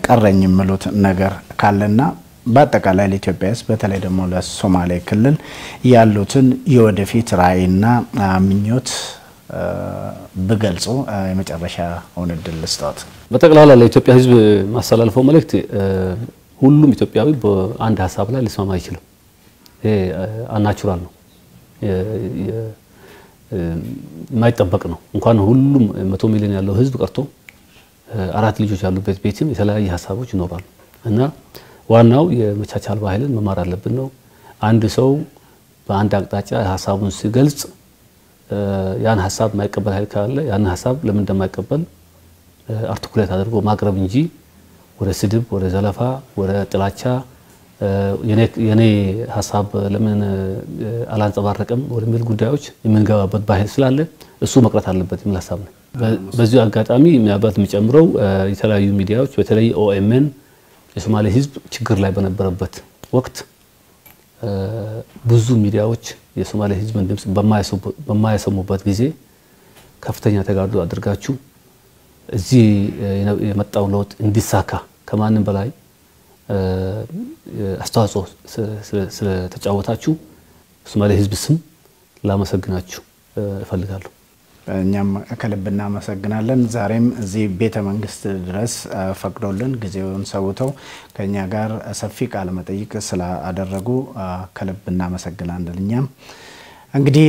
ቀረኝ የምሉት ነገር ካለና በአጠቃላይ ለኢትዮጵያስ በተለይ ደግሞ ለሶማሌ ክልል ያሉትን የወደፊት ራዕይና ምኞት በገልጾ የመጨረሻ ወንድል ልስጣት። በተቀላላ ለኢትዮጵያ ህዝብ ማስተላለፈው መልእክት ሁሉም ኢትዮጵያዊ በአንድ ሐሳብ ላይ ሊስማማ አይችልም። ይሄ አናቹራል ነው። የማይጠበቅ ነው። እንኳን ሁሉም 100 ሚሊዮን ያለው ህዝብ ቀርቶ 4 ልጆች ያሉበት ቤትም የተለያየ ሐሳቦች ይኖራሉ እና ዋናው የመቻቻል ባህልን መማር አለብን ነው። አንድ ሰው በአንድ አቅጣጫ ሐሳቡን ሲገልጽ ያን ሐሳብ ማይቀበል ኃይል ካለ ያን ሐሳብ ለምን እንደማይቀበል አርቲኩሌት አድርጎ ማቅረብ እንጂ ወደ ስድብ ወደ ዘለፋ ወደ ጥላቻ የኔ ሐሳብ ለምን አላንጸባረቀም ወደሚል ጉዳዮች የምንገባበት ባህል ስላለ እሱ መቅረት አለበት የሚል ሐሳብ ነው። በዚህ አጋጣሚ የሚያባት የሚጨምረው የተለያዩ ሚዲያዎች በተለይ ኦኤምኤን የሶማሌ ህዝብ ችግር ላይ በነበረበት ወቅት ብዙ ሚዲያዎች የሶማሌ ህዝብ ድምጽ በማያሰሙበት ጊዜ ከፍተኛ ተጋድሎ አድርጋችሁ እዚህ የመጣው ለውጥ እንዲሳካ ከማንም በላይ አስተዋጽኦ ስለተጫወታችሁ ሶማሌ ህዝብ ስም ላመሰግናችሁ እፈልጋለሁ። እኛም ከልብና መሰግናለን። ዛሬም እዚህ ቤተ መንግስት ድረስ ፈቅዶልን ጊዜውን ሰውተው ከኛ ጋር ሰፊ ቃለ መጠይቅ ስላደረጉ ከልብና መሰግናለን። እኛም እንግዲህ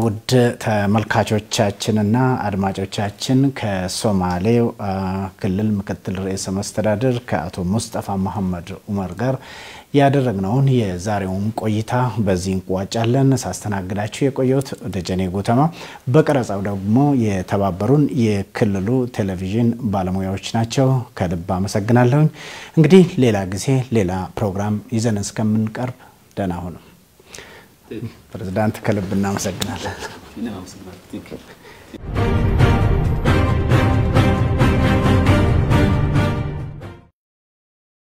ውድ ተመልካቾቻችንና አድማጮቻችን ከሶማሌ ክልል ምክትል ርዕሰ መስተዳድር ከአቶ ሙስጠፋ መሐመድ ዑመር ጋር ያደረግነውን የዛሬውን ቆይታ በዚህ እንቋጫለን። ሳስተናግዳችሁ የቆየሁት ደጀኔ ጉተማ፣ በቀረጻው ደግሞ የተባበሩን የክልሉ ቴሌቪዥን ባለሙያዎች ናቸው። ከልብ አመሰግናለሁ። እንግዲህ ሌላ ጊዜ ሌላ ፕሮግራም ይዘን እስከምንቀርብ ደህና ሁኑ። ፕሬዝዳንት ከልብ እናመሰግናለን።